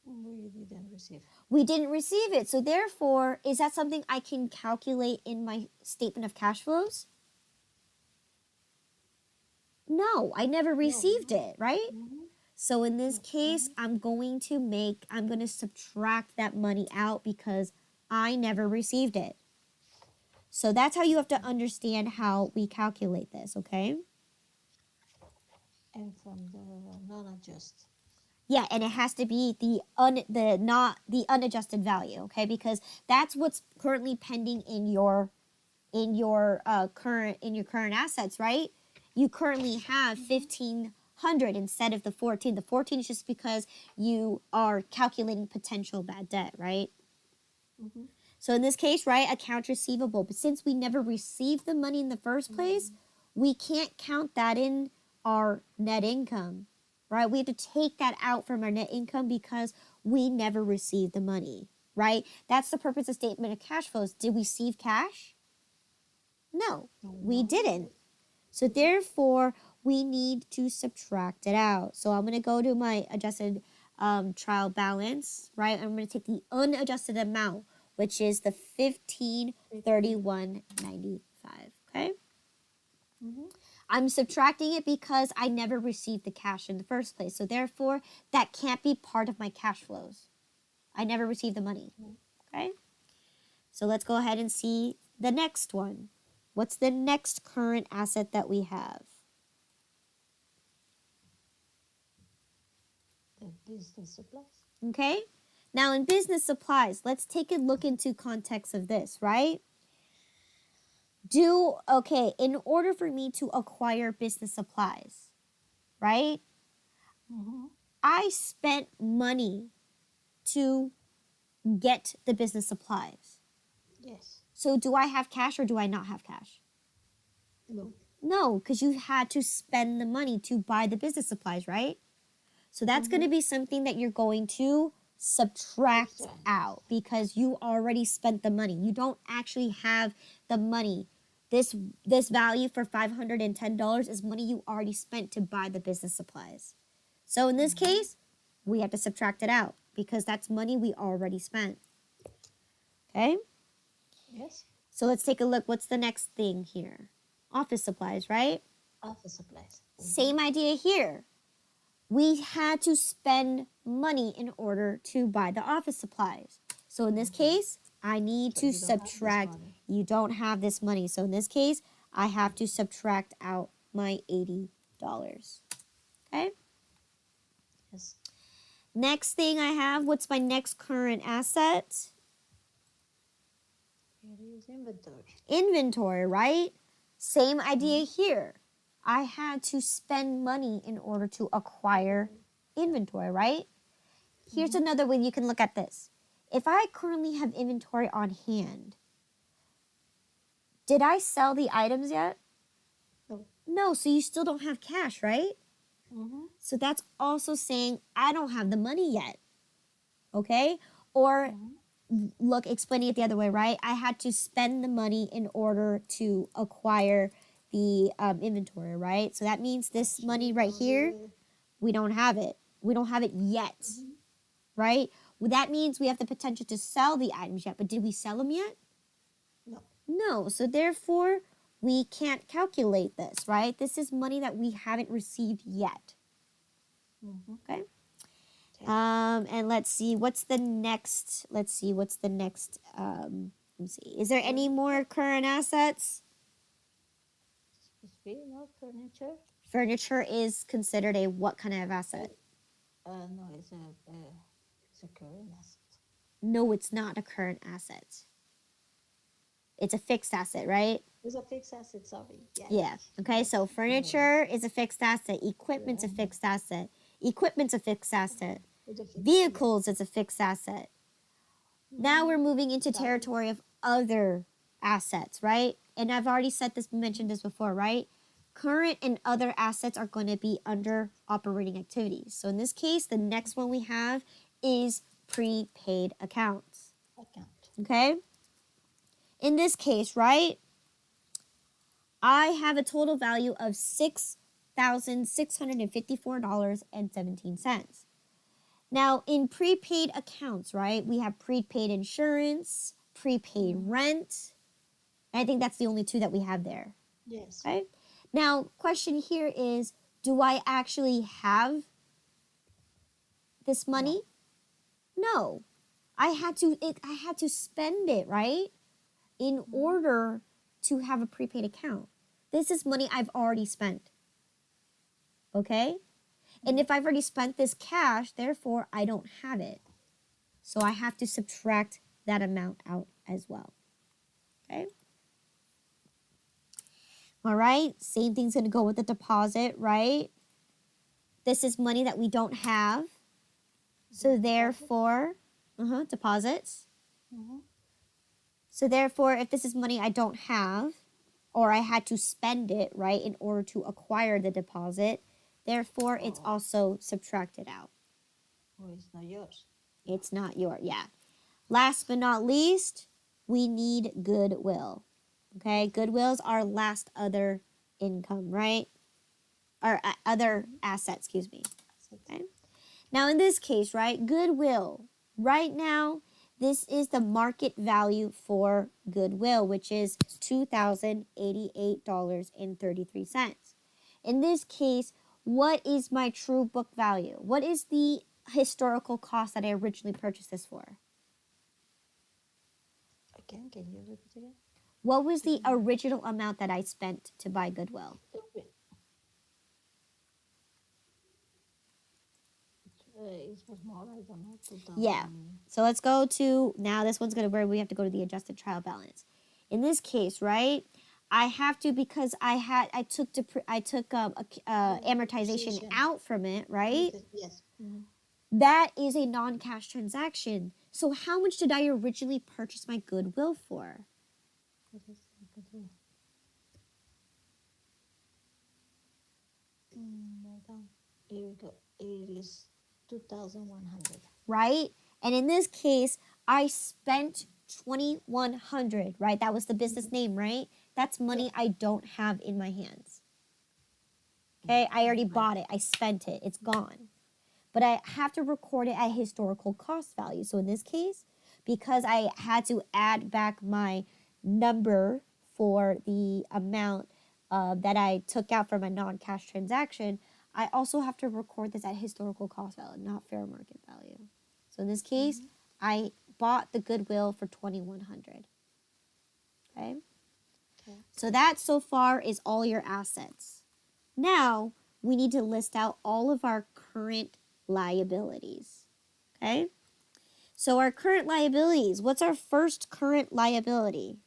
We didn't receive. We didn't receive it. So therefore, is that something I can calculate in my statement of cash flows? No, I never received it, right? So in this case, I'm going to subtract that money out because I never received it. So that's how you have to understand how we calculate this, okay? And from the non-adjust. Yeah, and it has to be not the unadjusted value, okay? Because that's what's currently pending in your current assets, right? You currently have 1,500 instead of the 14. The 14 is just because you are calculating potential bad debt, right? So in this case, right, accounts receivable. But since we never received the money in the first place, we can't count that in our net income, right? We have to take that out from our net income because we never received the money, right? That's the purpose of statement of cash flows. Did we receive cash? No, we didn't. So therefore, we need to subtract it out. So I'm going to go to my adjusted trial balance, right? I'm going to take the unadjusted amount, which is the $1,531.95, okay? Mm-hmm. I'm subtracting it because I never received the cash in the first place. So therefore, that can't be part of my cash flows. I never received the money. Okay? So let's go ahead and see the next one. What's the next current asset that we have? The business supplies. Okay? Now in business supplies, let's take a look into context of this, right? In order for me to acquire business supplies, right? Mm-hmm. I spent money to get the business supplies. Yes. So do I have cash or do I not have cash? No. No, because you had to spend the money to buy the business supplies, right? So that's going to Mm-hmm. be something that you're going to subtract Extra. out because you already spent the money. You don't actually have the money. This value for $510 is money you already spent to buy the business supplies. So in this Mm-hmm. case, we have to subtract it out because that's money we already spent. Okay? Yes. So let's take a look. What's the next thing here? Office supplies, right? Office supplies. Mm-hmm. Same idea here. We had to spend money in order to buy the office supplies. So in this Mm-hmm. case, I need So to you don't have this subtract. money. You don't have this money. So in this case, I have to subtract out my $80. Okay? Yes. Next thing I have, what's my next current asset? It is inventory. Inventory, right? Same idea Mm-hmm. here. I had to spend money in order to acquire inventory, right? Here's Mm-hmm. another way you can look at this. If I currently have inventory on hand, did I sell the items yet? No. No, so you still don't have cash, right? Mm-hmm. So that's also saying I don't have the money yet. Okay? Or look, explaining it the other way, right? I had to spend the money in order to acquire the inventory, right? So that means this money right here, we don't have it. We don't have it yet, Mm-hmm. right? Well, that means we have the potential to sell the items yet, but did we sell them yet? No. No. So therefore, we can't calculate this, right? This is money that we haven't received yet. Mm-hmm. Okay. Okay. And let's see, what's the next? Let's see, what's the next? Let me see. Is there any more current assets? No furniture. Furniture is considered a what kind of asset? No, it's a current asset. No, it's not a current asset. It's a fixed asset, right? It's a fixed asset. Sorry. Yeah. Yeah. Yeah. Okay, Yes. so furniture is a fixed asset. Equipment's a Yeah. fixed asset. Equipment's a fixed asset. It's a fixed. Yeah. Vehicles is a fixed asset. Now Mm-hmm. we're moving into That is. territory of other assets, right? And I've already mentioned this before, right? Current and other assets are going to be under operating activities. So in this case, the next one we have is prepaid accounts. Account. Okay? In this case, right? I have a total value of $6,654.17. Now, in prepaid accounts, right, we have prepaid insurance, prepaid rent. I think that's the only two that we have there. Yes. Okay. Now, question here is, do I actually have this money? No. I had to spend it, right? In order to have a prepaid account. This is money I've already spent. Okay? And if I've already spent this cash, therefore I don't have it. So I have to subtract that amount out as well. Okay? All right, same thing's going to go with the deposit, right? This is money that we don't have. So therefore, deposits. Mm-hmm. So therefore, if this is money I don't have, or I had to spend it, right, in order to acquire the deposit, therefore it's also subtracted out. Oh, it's not yours. It's not your, yeah. Last but not least, we need goodwill. Okay, goodwill's our last other income, right? Or other asset, excuse me. Okay. Now in this case, right, goodwill, right now, This is the market value for goodwill, which is $2,088.33. In this case, what is my true book value? What is the historical cost that I originally purchased this for? Again, can you repeat again? What was the original amount that I spent to buy goodwill? Okay. It was more, I don't know, 2000. Yeah. So let's go to, now this one's going to where we have to go to the adjusted trial balance. In this case, right, I have to, because I took amortization Depreciation. out from it, right? Yes. That is a non-cash transaction. So how much did I originally purchase my goodwill for? What is the goodwill? Hold on. Here we go. It is 2,100. Right? And in this case, I spent 2,100, right? That was the business name, right? That's money I don't have in my hands. Okay, I already bought it. I spent it. It's gone. But I have to record it at historical cost value. So in this case, because I had to add back my number for the amount that I took out for my non-cash transaction, I also have to record this at historical cost value, not fair market value. So in this case, I bought the goodwill for 2,100. Okay? So that so far is all your assets. Now, we need to list out all of our current liabilities. Okay? So our current liabilities, what's our first current liability?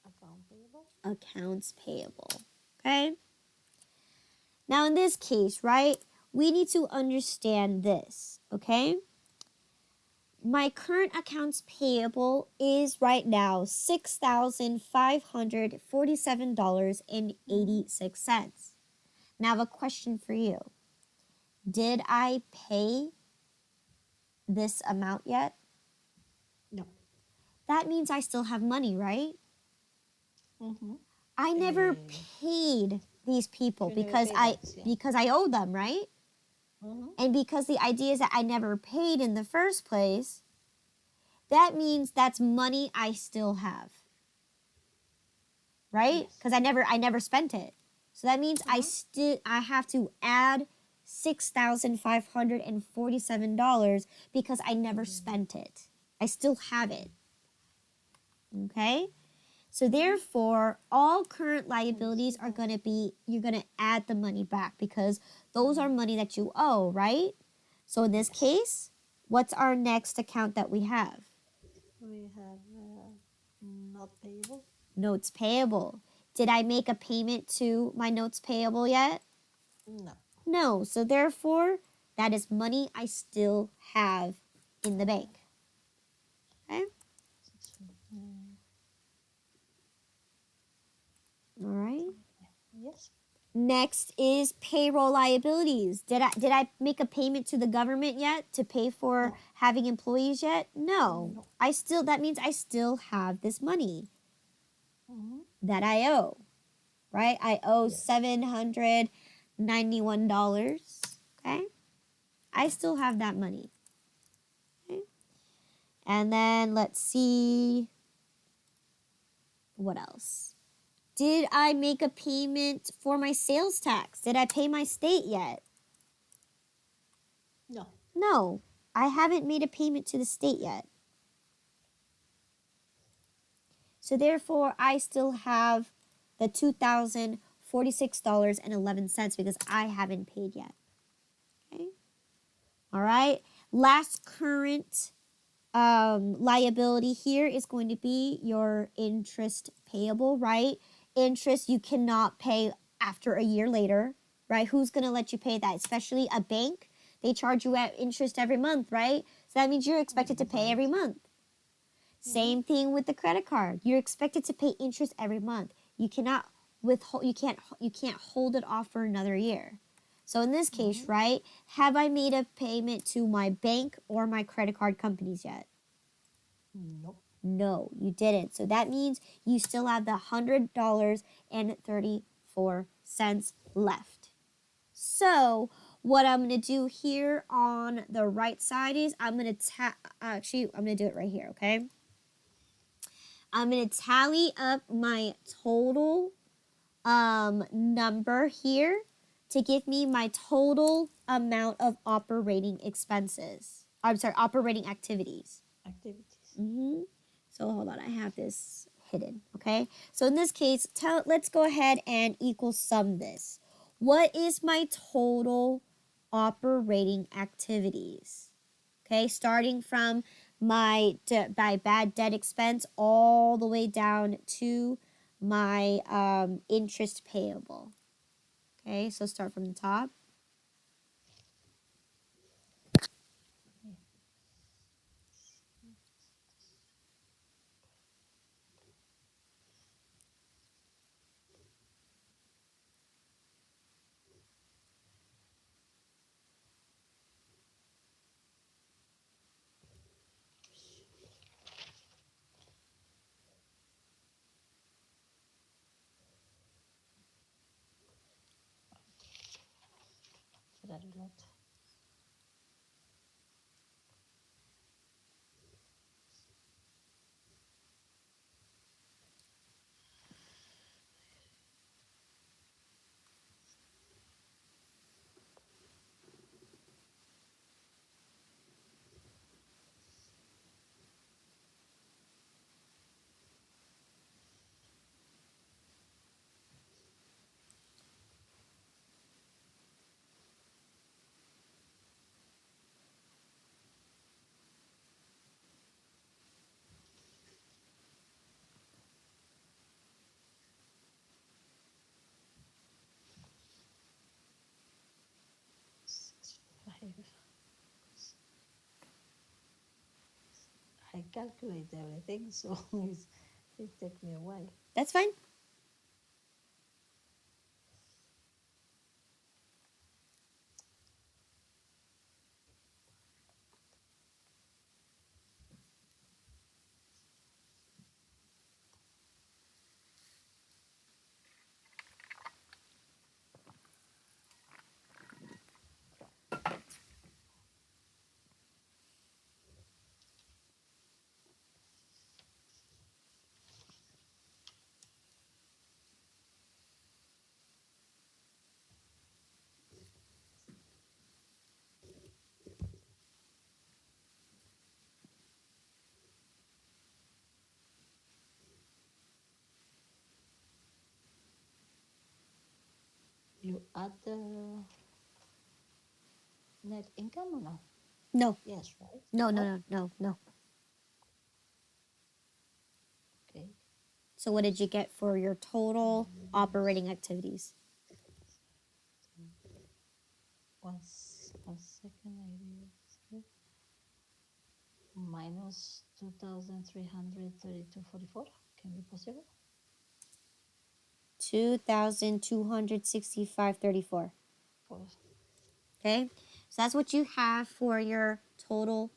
Account payable. Accounts payable. Okay? Now in this case, right, we need to understand this, okay? My current accounts payable is right now $6,547.86. Now I have a question for you. Did I pay this amount yet? No. That means I still have money, right? I never paid these people You never because paid I us, yeah. because I owe them, right? And because the idea is that I never paid in the first place, that means that's money I still have. Right? Yes. Because I never spent it. So that means I have to add $6,547 because I never spent it. I still have it. Okay? So therefore, all current liabilities are going to be, you're going to add the money back because those are money that you owe, right? So in this case, what's our next account that we have? We have not payable. Notes payable. Did I make a payment to my notes payable yet? No. No. So therefore, that is money I still have in the bank. Okay? All right. Yes. Next is payroll liabilities. Did I make a payment to the government yet to pay for having employees yet? No. That means I still have this money that I owe. Right? I owe $791. Okay? I still have that money. Okay? And then let's see what else. Did I make a payment for my sales tax? Did I pay my state yet? No. No, I haven't made a payment to the state yet. So therefore, I still have the $2,046.11 because I haven't paid yet. Okay. All right. Last current liability here is going to be your interest payable, right? Interest you cannot pay after a year later, right? Who's going to let you pay that? Especially a bank. They charge you at interest every month, right? So that means you're expected to pay every month. Same thing with the credit card. You're expected to pay interest every month. You cannot withhold. You can't hold it off for another year. So in this case, right? Have I made a payment to my bank or my credit card companies yet? Nope. No, you didn't. So that means you still have the $100.34 left. So what I'm going to do here on the right side is I'm going to do it right here, okay? I'm going to tally up my total number here to give me my total amount of operating expenses. I'm sorry, operating activities. Activities. So hold on, I have this hidden, okay? So in this case, let's go ahead and equal sum this. What is my total operating activities? Okay, starting from my bad debt expense all the way down to my interest payable. Okay, so start from the top. That a lot. Five. I calculate everything, so it takes me a while. That's fine. You add the net income or no? No, Yes, right? no. Okay. So what did you get for your total operating activities? One second, I did minus 2,332.44. Can be possible? 2,265.34. For Okay, so that's what you have for your total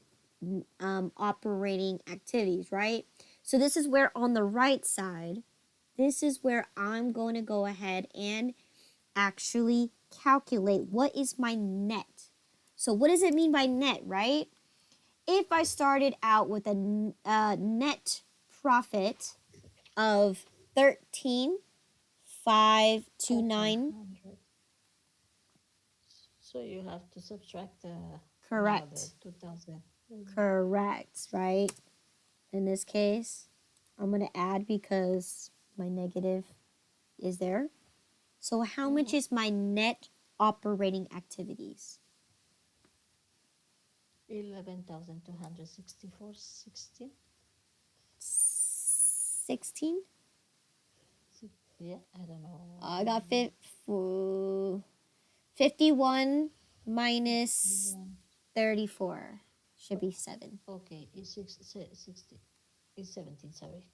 operating activities, right? So this is where on the right side, this is where I'm going to go ahead and actually calculate what is my net. So what does it mean by net, right? If I started out with a net profit of 13,529. 500. So you have to subtract now the Correct. 2,000. Correct, right? In this case, I'm going to add because my negative is there. So how much Mhm. is my net operating activities? 11,264.16. 16? Yeah, I don't know. I got 51 minus 51. 34. Should be 7. Okay, it's 60. It's 17, sorry.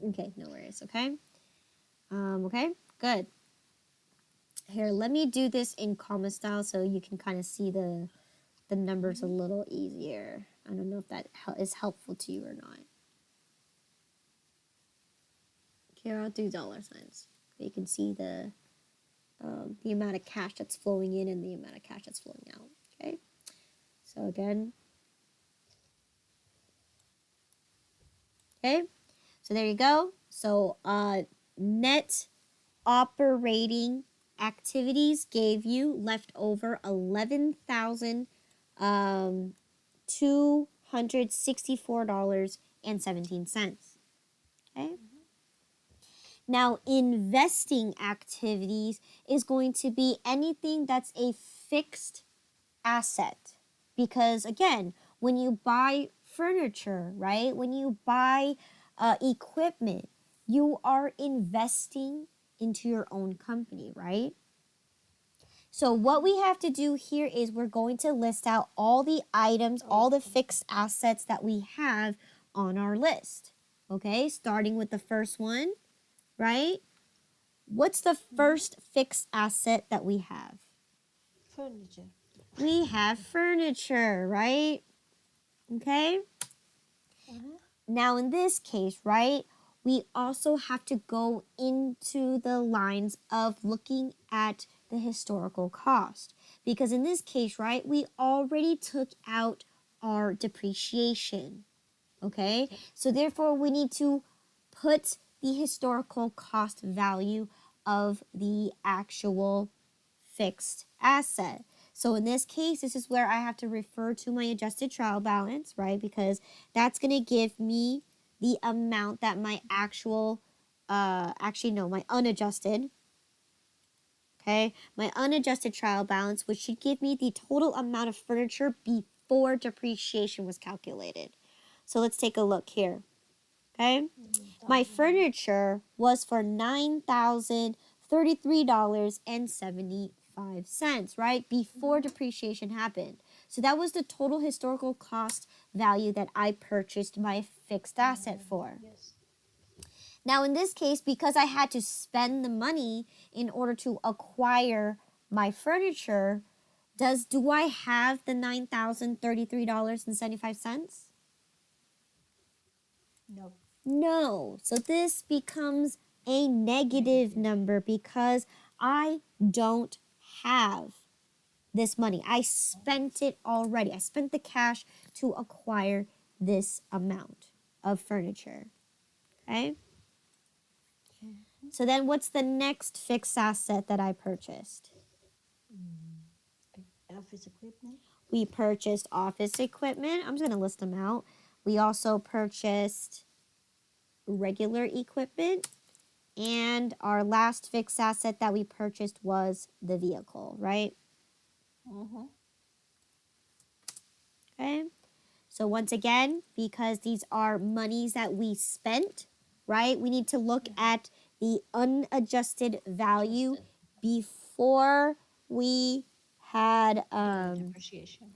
Okay, no worries, okay? Okay, good. Here, let me do this in comma style so you can kind of see the numbers a little easier. I don't know if that is helpful to you or not. Here, I'll do dollar signs. You can see the the amount of cash that's flowing in and the amount of cash that's flowing out. Okay, so again, okay, so there you go. So net operating activities gave you left over $11,264.17. Okay. Now, investing activities is going to be anything that's a fixed asset. Because again, when you buy furniture, right? When you buy equipment, you are investing into your own company, right? So what we have to do here is we're going to list out all the items, all the fixed assets that we have on our list. Okay, starting with the first one, right? What's the first fixed asset that we have? Furniture. We have furniture, right? Okay. Now in this case, right, we also have to go into the lines of looking at the historical cost. Because in this case, right, we already took out our depreciation. Okay? So therefore, we need to put the historical cost value of the actual fixed asset. So in this case, this is where I have to refer to my adjusted trial balance, right? Because that's going to give me the amount that my my unadjusted, okay? My unadjusted trial balance, which should give me the total amount of furniture before depreciation was calculated. So let's take a look here, okay? My furniture was for $9,033.75, right? Before depreciation happened. So that was the total historical cost value that I purchased my fixed asset for. Yes. Now, in this case, because I had to spend the money in order to acquire my furniture, do I have the $9,033.75? No. No. So this becomes a negative number because I don't have this money. I spent it already. I spent the cash to acquire this amount of furniture. Okay? So then what's the next fixed asset that I purchased? Office equipment. We purchased office equipment. I'm just going to list them out. We also purchased regular equipment. And our last fixed asset that we purchased was the vehicle, right? Okay. So once again, because these are monies that we spent, right? We need to look at the unadjusted value before we had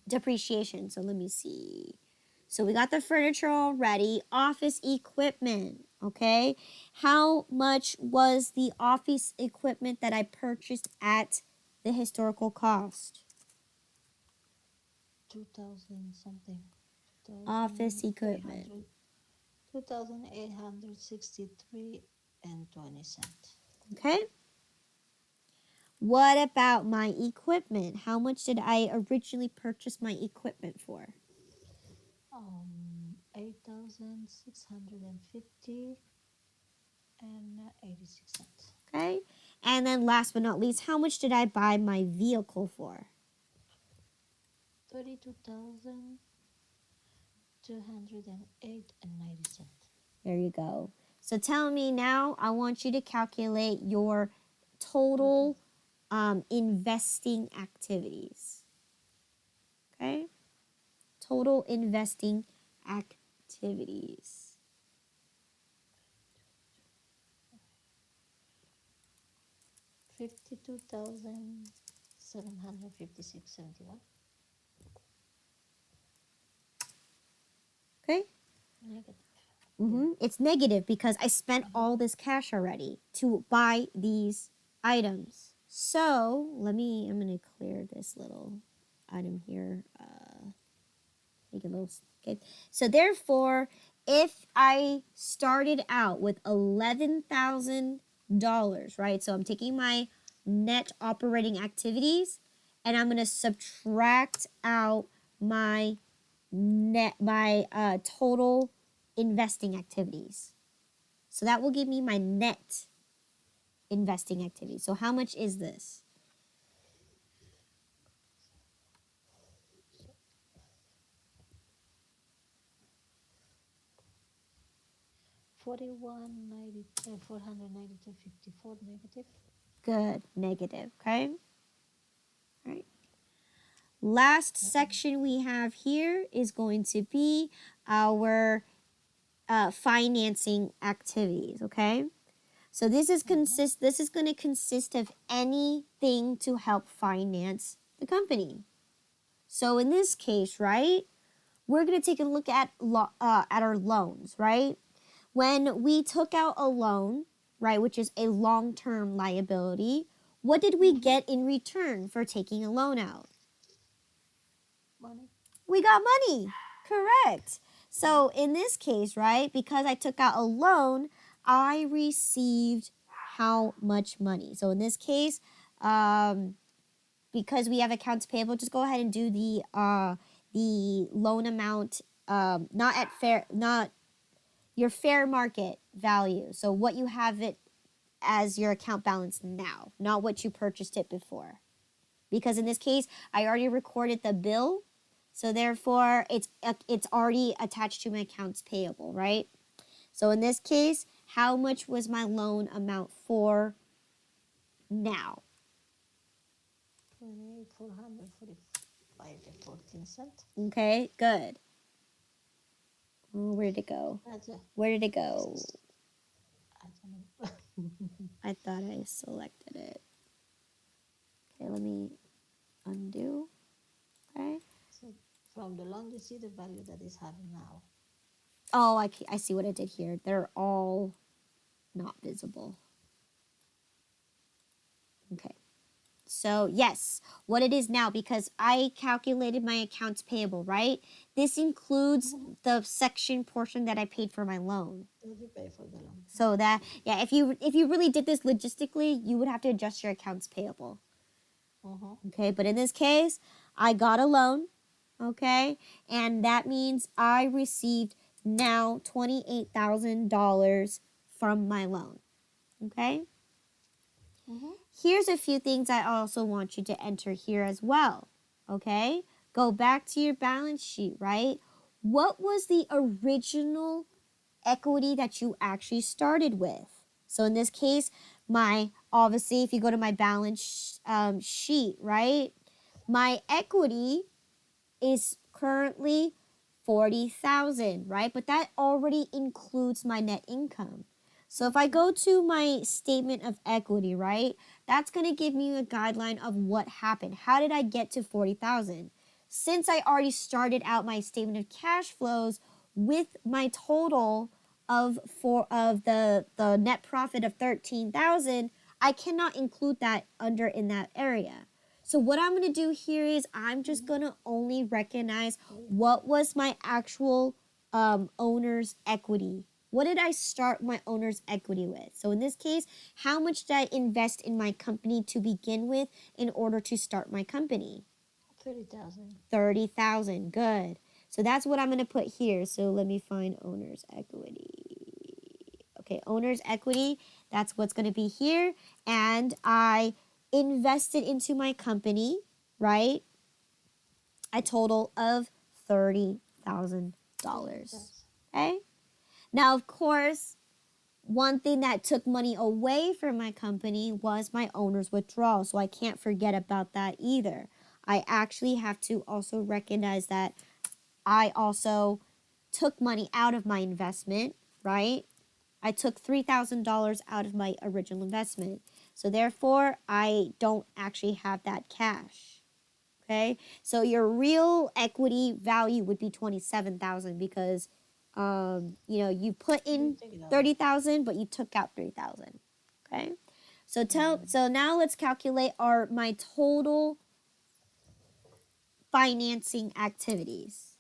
depreciation. So let me see. So we got the furniture already, office equipment, okay? How much was the office equipment that I purchased at the historical cost? 2,000 something. Office equipment. 2,863 and 20 cents. Okay. What about my equipment? How much did I originally purchase my equipment for? 8,650 and 86 cents. Okay. And then last but not least, how much did I buy my vehicle for? 32,208 and 90 cents. There you go. So tell me now, I want you to calculate your total investing activities. Okay? Total investing activities. 52,756.71. Okay? Negative. It's negative because I spent all this cash already to buy these items. So I'm going to clear this little item here. Make it a little, okay. So therefore, if I started out with $11,000, right? So I'm taking my net operating activities, and I'm going to subtract out my total investing activities. So that will give me my net investing activity. So how much is this? 492.54 negative. Good, negative, okay? All right. Last Okay. section we have here is going to be our financing activities, okay? So this is going to consist of anything to help finance the company. So in this case, right, we're going to take a look at our loans, right? When we took out a loan, right, which is a long-term liability, what did we get in return for taking a loan out? Money. We got money. Correct. So in this case, right, because I took out a loan, I received how much money? So in this case, because we have accounts payable, just go ahead and do the loan amount, not your fair market value. So what you have it as your account balance now, not what you purchased it before. Because in this case, I already recorded the bill, so therefore it's already attached to my accounts payable, right? So in this case, how much was my loan amount for now? 28,445.14 cents. Okay, good. Oh, where did it go? Where did it go? I don't know. I thought I selected it. Okay, let me undo. Okay. So from the loan, you see the value that is having now. Oh, I see what I did here. They're all not visible. Okay. So yes, what it is now, because I calculated my accounts payable, right? This includes the section portion that I paid for my loan. Did you pay for the loan? So that, yeah, if you really did this logistically, you would have to adjust your accounts payable. Okay, but in this case, I got a loan, okay? And that means I received now $28,000 from my loan, okay? Here's a few things I also want you to enter here as well, okay? Go back to your balance sheet, right? What was the original equity that you actually started with? So in this case, obviously, if you go to my balance sheet, right? My equity is currently 40,000, right? But that already includes my net income. So if I go to my statement of equity, right? That's going to give me a guideline of what happened. How did I get to 40,000? Since I already started out my statement of cash flows with my total of the net profit of 13,000, I cannot include that in that area. So what I'm going to do here is I'm just going to only recognize what was my actual owner's equity. What did I start my owner's equity with? So in this case, how much did I invest in my company to begin with in order to start my company? 30,000. 30,000. Good. So that's what I'm going to put here. So let me find owner's equity. Okay, owner's equity. That's what's going to be here. And I invested into my company, right? A total of $30,000. Okay? Now, of course, one thing that took money away from my company was my owner's withdrawal. So I can't forget about that either. I actually have to also recognize that I also took money out of my investment, right? I took $3,000 out of my original investment. So therefore, I don't actually have that cash. Okay? So your real equity value would be 27,000 because you put in 30,000 but you took out 3,000. Okay? So now let's calculate my total financing activities.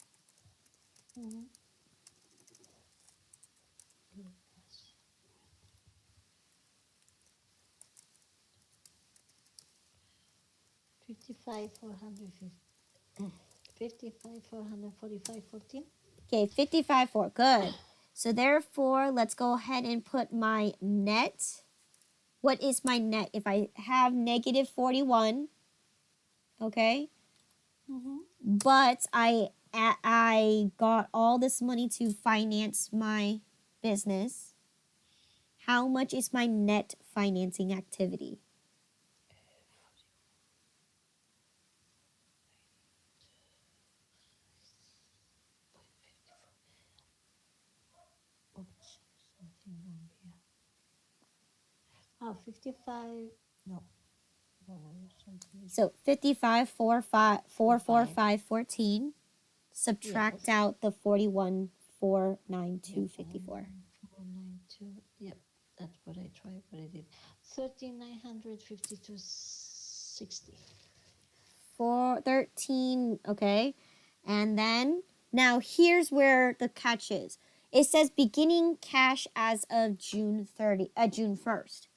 55, 445, 14. Okay, 55.4. Good. So therefore, let's go ahead and put my net. What is my net? If I have negative 41, okay, Mm-hmm. but I got all this money to finance my business. How much is my net financing activity? Oops, something wrong here. Oh, 55. No, something. So 55, 4, 5, 4, 4, 5. 5, 14. Subtract Yes. out the 41, 4, 9, Yeah, 2, 54. 492. Yep, that's what I tried, but I did. 13,952.60. 4, 13, okay. And then, now here's where the catch is. It says beginning cash as of June 1st.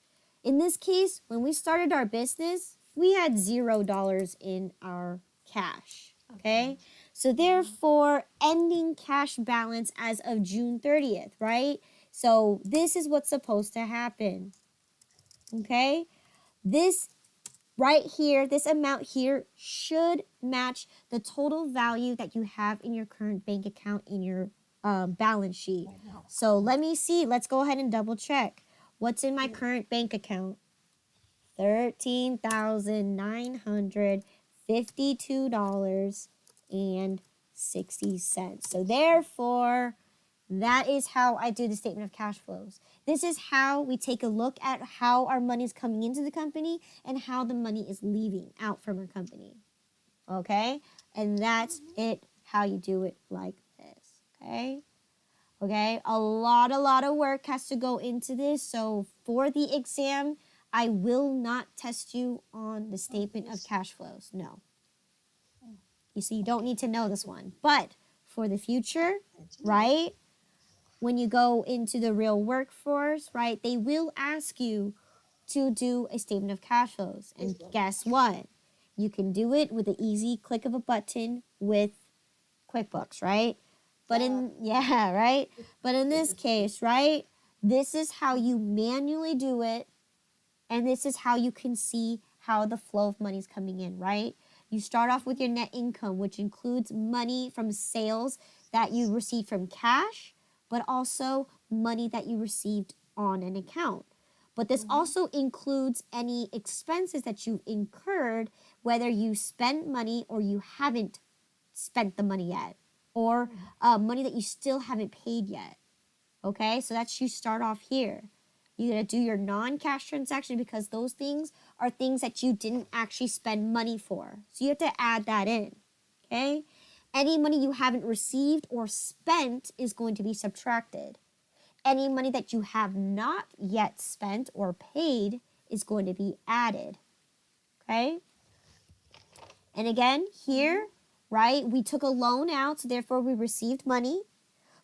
In this case, when we started our business, we had $0 in our cash. Okay? Account. So Mm-hmm. therefore, ending cash balance as of June 30th, right? So this is what's supposed to happen. Okay? This right here, this amount here should match the total value that you have in your current bank account in your balance sheet. Right now. So let me see. Let's go ahead and double check. What's in my Yeah. current bank account? $13,952.60. So therefore, that is how I do the statement of cash flows. This is how we take a look at how our money is coming into the company and how the money is leaving out from our company. Okay? And that's it, how you do it like this. Okay? Okay? A lot of work has to go into this. So for the exam, I will not test you on the statement of cash flows. No. You see, you don't need to know this one. But for the future, right? When you go into the real workforce, right, they will ask you to do a statement of cash flows. And guess what? You can do it with the easy click of a button with QuickBooks, right? But yeah, right? But in this case, right, this is how you manually do it, and this is how you can see how the flow of money is coming in, right? You start off with your net income, which includes money from sales that you received from cash, but also money that you received on an account. But this also includes any expenses that you've incurred, whether you spent money or you haven't spent the money yet, or money that you still haven't paid yet. Okay, so that's you start off here. You're gonna do your non-cash transaction because those things are things that you didn't actually spend money for. So you have to add that in. Okay? Any money you haven't received or spent is going to be subtracted. Any money that you have not yet spent or paid is going to be added. Okay? And again, here, right, we took a loan out, so therefore we received money,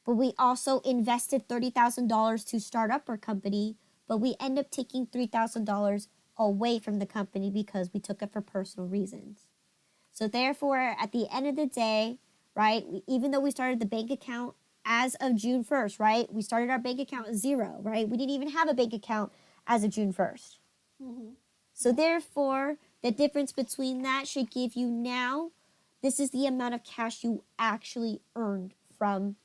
but we also invested $30,000 to start up our company, but we end up taking $3,000 away from the company because we took it for personal reasons. So therefore, at the end of the day, right, even though we started the bank account as of June 1st, right, we started our bank account at zero, right? We didn't even have a bank account as of June 1st. So therefore, the difference between that should give you now, this is the amount of cash you actually earned from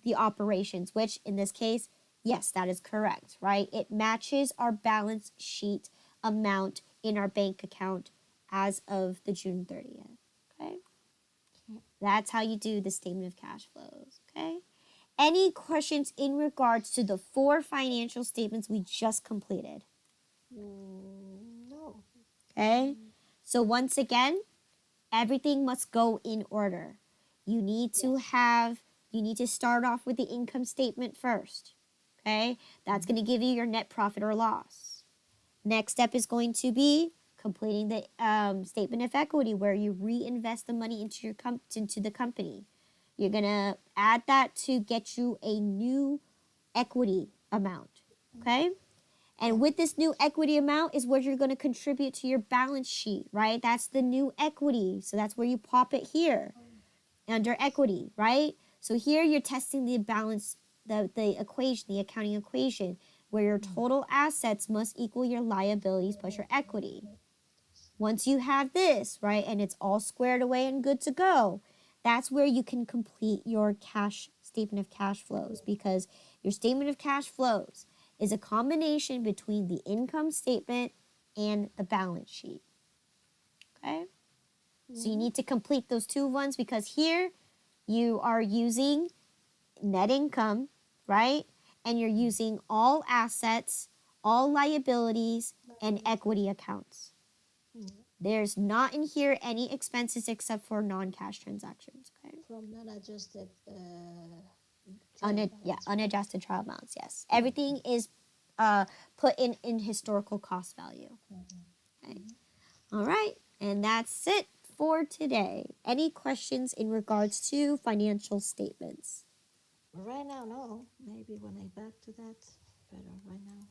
the operations, which in this case, yes, that is correct, right? It matches our balance sheet amount in our bank account as of the June 30th, okay? That's how you do the statement of cash flows, okay? Any questions in regards to the 4 financial statements we just completed? No. Okay? So once again, everything must go in order. You need to start off with the income statement first. Okay? That's going to give you your net profit or loss. Next step is going to be completing the statement of equity where you reinvest the money into the company. You're going to add that to get you a new equity amount. Okay? And with this new equity amount is what you're going to contribute to your balance sheet, right? That's the new equity. So that's where you pop it here under equity, right? So here you're testing the balance, the equation, the accounting equation, where your total assets must equal your liabilities plus your equity. Once you have this, right, and it's all squared away and good to go, that's where you can complete your statement of cash flows, because your statement of cash flows is a combination between the income statement and the balance sheet. Okay? So you need to complete those two ones, because here you are using net income, right? And you're using all assets, all liabilities, and equity accounts. There's not in here any expenses except for non-cash transactions. Okay. From non-adjusted trial balance. Unadjusted trial balance. Yes, everything is put in historical cost value. Okay. All right, and that's it for today. Any questions in regards to financial statements? Right now, no. Maybe when I back to that, better right now.